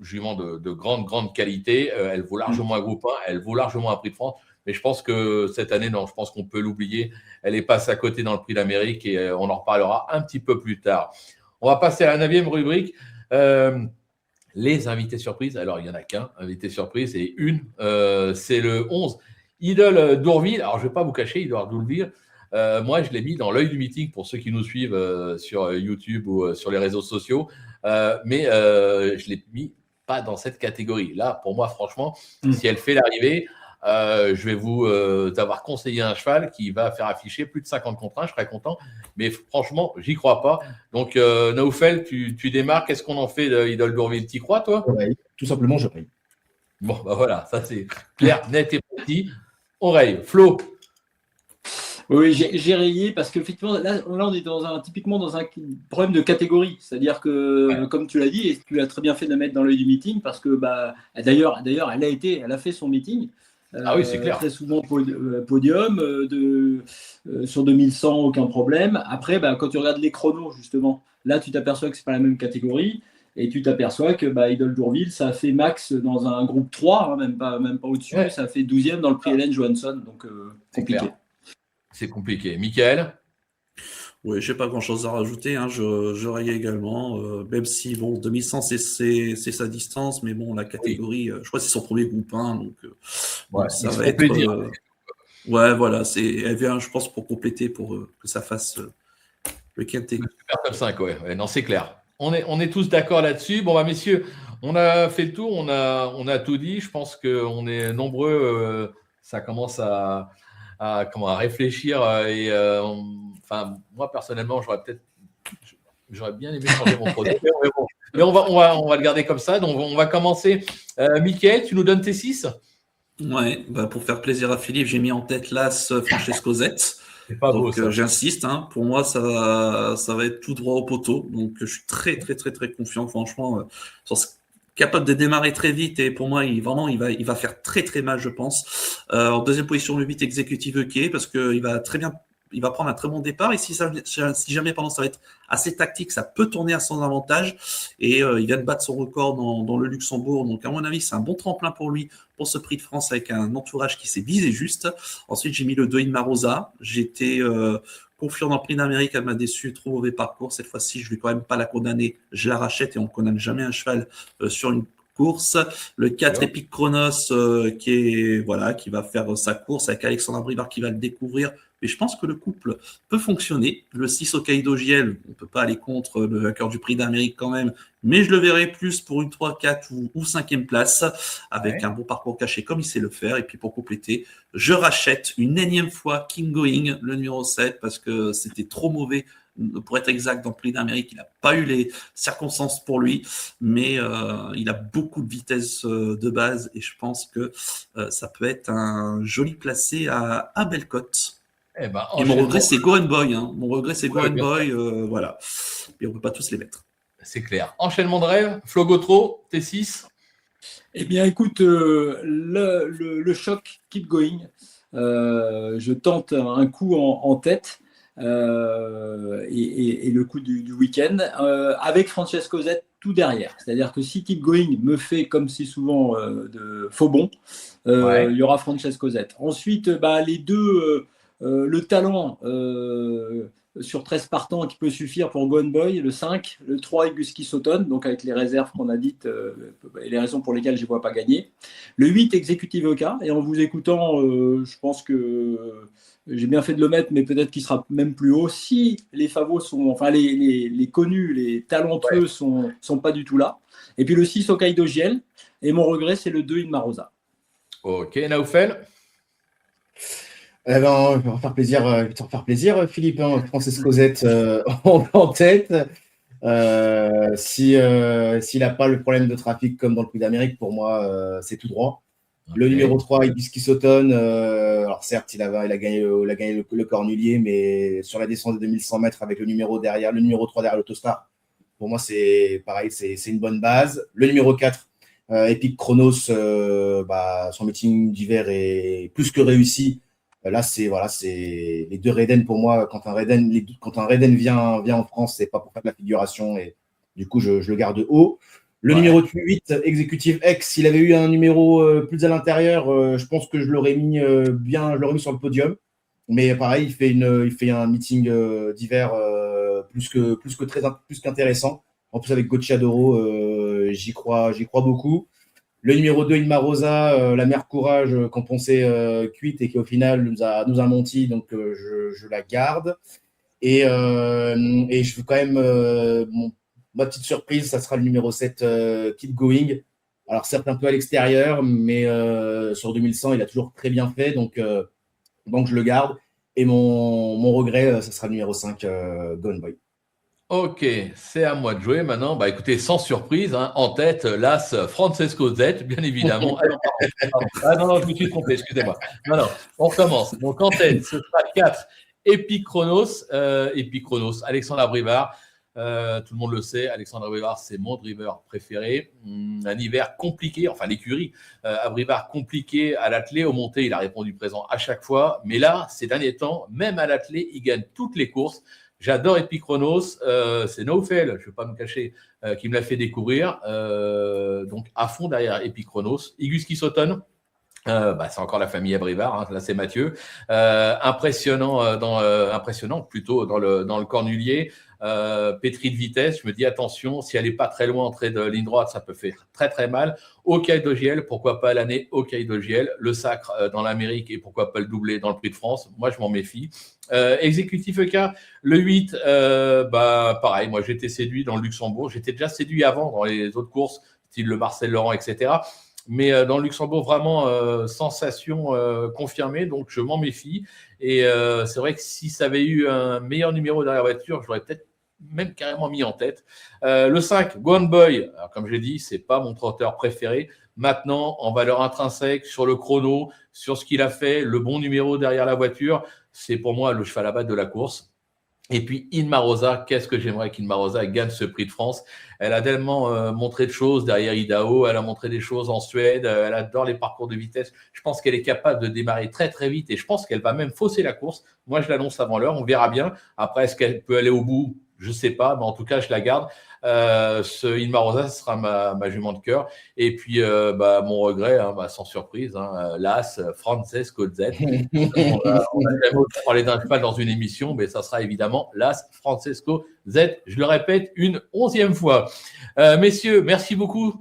A: jument de grande qualité. Elle vaut largement un groupe 1, elle vaut largement un prix de France. Mais je pense que cette année, non, je pense qu'on peut l'oublier. Elle est passée à côté dans le prix d'Amérique et on en reparlera un petit peu plus tard. On va passer à la 9e rubrique. Les invités surprises. Alors, il n'y en a qu'un invité surprise et une. C'est le 11. Idole d'Ourville. Alors, je ne vais pas vous cacher, Idole d'Ourville. Moi, je l'ai mis dans l'œil du meeting pour ceux qui nous suivent sur YouTube ou sur les réseaux sociaux. Mais je ne l'ai mis pas dans cette catégorie. Là, pour moi, franchement, si elle fait l'arrivée, je vais vous avoir conseillé un cheval qui va faire afficher plus de 50 contre 1. Je serais content. Mais franchement, j'y crois pas. Donc, Naoufel, tu démarres. Qu'est-ce qu'on en fait d'Idole d'Ourville? T'y crois, toi?
C: Ouais, tout simplement, je paye.
A: Bon, bah voilà, ça c'est clair, net et petit. On raye. Flo?
B: Oui, j'ai rayé parce qu'effectivement, là, on est typiquement dans un problème de catégorie. C'est-à-dire que, comme tu l'as dit, et tu as très bien fait de la mettre dans l'œil du meeting parce que, d'ailleurs, elle a fait son meeting.
A: Ah oui, c'est clair.
B: Très souvent podium, sur 2100, aucun problème. Après, quand tu regardes les chronos, justement, là, tu t'aperçois que ce n'est pas la même catégorie. Et tu t'aperçois que Idole d'Ourville, ça a fait max dans un groupe 3, même pas au-dessus. Ouais. Ça a fait 12e dans le prix Hélène Johansson. Donc, compliqué.
A: C'est compliqué. Michael?
D: Oui, je n'ai pas grand-chose à rajouter. Hein. Je raye également. Même si, 2100, c'est sa distance. Mais bon, la catégorie, je crois que c'est son premier groupe 1. Donc, ça va être. Ouais, voilà. Elle vient, je pense, pour compléter, pour que ça fasse le quintet.
A: Le Super Top 5, ouais. Non, c'est clair. On est tous d'accord là-dessus. Bon, messieurs, on a fait le tour. On a tout dit. Je pense qu'on est nombreux. Ça commence à réfléchir moi personnellement j'aurais bien aimé changer mon produit mais on va le garder comme ça. Donc on va commencer. Mickaël, tu nous donnes tes 6?
D: Ouais, pour faire plaisir à Philippe, j'ai mis en tête l'As Francesco Zet. Donc j'insiste, hein, pour moi ça va être tout droit au poteau. Donc je suis très très très très confiant franchement capable de démarrer très vite et pour moi il va faire très très mal je pense. En deuxième position le 8 Executive Key parce que il va prendre un très bon départ et si jamais ça va être assez tactique, ça peut tourner à son avantage et il vient de battre son record dans le Luxembourg, donc à mon avis c'est un bon tremplin pour lui pour ce prix de France avec un entourage qui s'est visé juste. Ensuite j'ai mis le 2 Inmarosa, j'étais confiant dans le prix d'Amérique, elle m'a déçu, trop mauvais parcours. Cette fois-ci, je ne vais quand même pas la condamner. Je la rachète et on ne condamne jamais un cheval sur une course. Le 4 Epic Chronos qui va faire sa course avec Alexandre Brivard qui va le découvrir. Mais je pense que le couple peut fonctionner. Le 6 Hokkaido Giel, on ne peut pas aller contre le vainqueur du prix d'Amérique quand même, mais je le verrai plus pour une 3, 4 ou 5e place avec un bon parcours caché comme il sait le faire. Et puis pour compléter, je rachète une énième fois King Going, le numéro 7, parce que c'était trop mauvais. Pour être exact, dans le prix d'Amérique, il n'a pas eu les circonstances pour lui, mais il a beaucoup de vitesse de base et je pense que ça peut être un joli placé à Bellecote. Et mon regret, c'est Gohan Boy. Hein. Mon regret, c'est Gohan Boy. Voilà. Et on ne peut pas tous les mettre.
A: C'est clair. Enchaînement de rêve. Flo Gautreau, T6.
B: Eh bien, écoute, le choc, keep going. Je tente un coup en tête. Et le coup du week-end avec Francesco Zet tout derrière. C'est-à-dire que si Keep Going me fait, comme c'est souvent de faux bons, il y aura Francesco Zet. Ensuite, les deux, le talent sur 13 partants qui peut suffire pour Gohan Boy, le 5, le 3 Eguski Sauton, donc avec les réserves qu'on a dites et les raisons pour lesquelles je ne vois pas gagner. Le 8 Executive Oka, et en vous écoutant, je pense que j'ai bien fait de le mettre, mais peut-être qu'il sera même plus haut. Si les favos les connus, les talentueux sont pas du tout là. Et puis le 6 Hokkaido Giel. Et mon regret, c'est le 2 Inmarosa.
A: Ok, Naoufel.
C: On va faire plaisir, Philippe. Francesco Zet en tête. S'il n'a pas le problème de trafic comme dans le prix d'Amérique, pour moi, c'est tout droit. Le numéro 3, Hibiscus Autumn. Alors certes, il a gagné le Cornulier, mais sur la descente de 2100 mètres avec le numéro 3 derrière l'Autostar, pour moi, c'est pareil, c'est une bonne base. Le numéro 4, Epic Chronos, son meeting d'hiver est plus que réussi. Là, c'est les deux Reden pour moi. Quand un Reden vient en France, c'est pas pour faire de la figuration, et du coup, je le garde haut. Le numéro 8, Executive X, s'il avait eu un numéro plus à l'intérieur, je pense que je l'aurais mis sur le podium. Mais pareil, il fait un meeting d'hiver plus qu'intéressant. En plus, avec Gocciadoro, j'y crois beaucoup. Le numéro 2, Inma Rosa, la mère Courage, qu'on pensait cuite et qui au final nous a menti, donc je la garde. Et je veux quand même ma petite surprise, ça sera le numéro 7, Keep Going. Alors certes un peu à l'extérieur, mais sur 2100, il a toujours très bien fait, donc je le garde. Et mon regret, ça sera le numéro 5, Gone Boy.
A: Ok, c'est à moi de jouer maintenant. Écoutez, sans surprise, en tête, l'As Francesco Z, bien évidemment. Non, je me suis trompé, excusez-moi. Non, on recommence. Donc en tête, ce sera 4, Epic Chronos, Alexandre Abrivard. Tout le monde le sait, Alexandre Abrivard, c'est mon driver préféré. Un hiver compliqué, enfin l'écurie, Abrivard compliqué à l'attelé, au monté, il a répondu présent à chaque fois. Mais là, ces derniers temps, même à l'attelé, il gagne toutes les courses. J'adore Epic Chronos, c'est Naufel, je ne vais pas me cacher, qui me l'a fait découvrir. Donc à fond derrière Epic Chronos. Hibiscus Autumn, c'est encore la famille Abrivard, là c'est Mathieu. Impressionnant plutôt dans le Cornulier. Pétri de vitesse, je me dis attention, si elle n'est pas très loin entrée de ligne droite, ça peut faire très très mal. Au Caille d'Ogiel, pourquoi pas l'année au Caille d'Ogiel, le Sacre dans l'Amérique et pourquoi pas le doublé dans le Prix de France. Moi je m'en méfie. Exécutif EK, le 8, pareil, moi j'étais séduit dans le Luxembourg, j'étais déjà séduit avant dans les autres courses, style le Marcel Laurent, etc. Mais dans le Luxembourg, vraiment sensation confirmée, donc je m'en méfie. Et c'est vrai que si ça avait eu un meilleur numéro derrière la voiture, je l'aurais peut-être même carrément mis en tête. Le 5, Gone Boy, alors, comme je l'ai dit, c'est pas mon trotteur préféré. Maintenant, en valeur intrinsèque, sur le chrono, sur ce qu'il a fait, le bon numéro derrière la voiture, c'est pour moi le cheval à battre de la course. Et puis Inma Rosa, qu'est-ce que j'aimerais qu'Inma Rosa gagne ce Prix de France. Elle a tellement montré de choses derrière Idaho, elle a montré des choses en Suède, elle adore les parcours de vitesse. Je pense qu'elle est capable de démarrer très très vite et je pense qu'elle va même fausser la course. Moi, je l'annonce avant l'heure, on verra bien. Après, est-ce qu'elle peut aller au bout ? Je ne sais pas, mais en tout cas, je la garde. Ce Inma Rosa, ce sera ma jument de cœur. Et puis, mon regret, sans surprise, l'As Francesco Z. On a jamais parlé d'un cheval dans une émission, mais ça sera évidemment l'As Francesco Z. Je le répète une 11e fois. Messieurs, merci beaucoup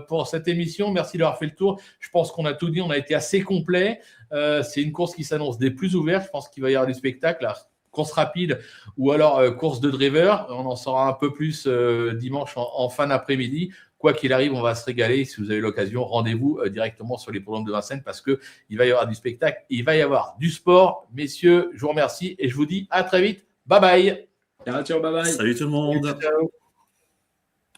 A: pour cette émission. Merci d'avoir fait le tour. Je pense qu'on a tout dit. On a été assez complet. C'est une course qui s'annonce des plus ouvertes. Je pense qu'il va y avoir du spectacle. Course rapide ou alors course de driver. On en saura un peu plus dimanche en fin d'après-midi. Quoi qu'il arrive, on va se régaler. Si vous avez l'occasion, rendez-vous directement sur les programmes de Vincennes parce qu'il va y avoir du spectacle, il va y avoir du sport. Messieurs, je vous remercie et je vous dis à très vite. Bye bye.
B: Ciao, bye bye.
D: Salut tout le monde.
C: Ciao.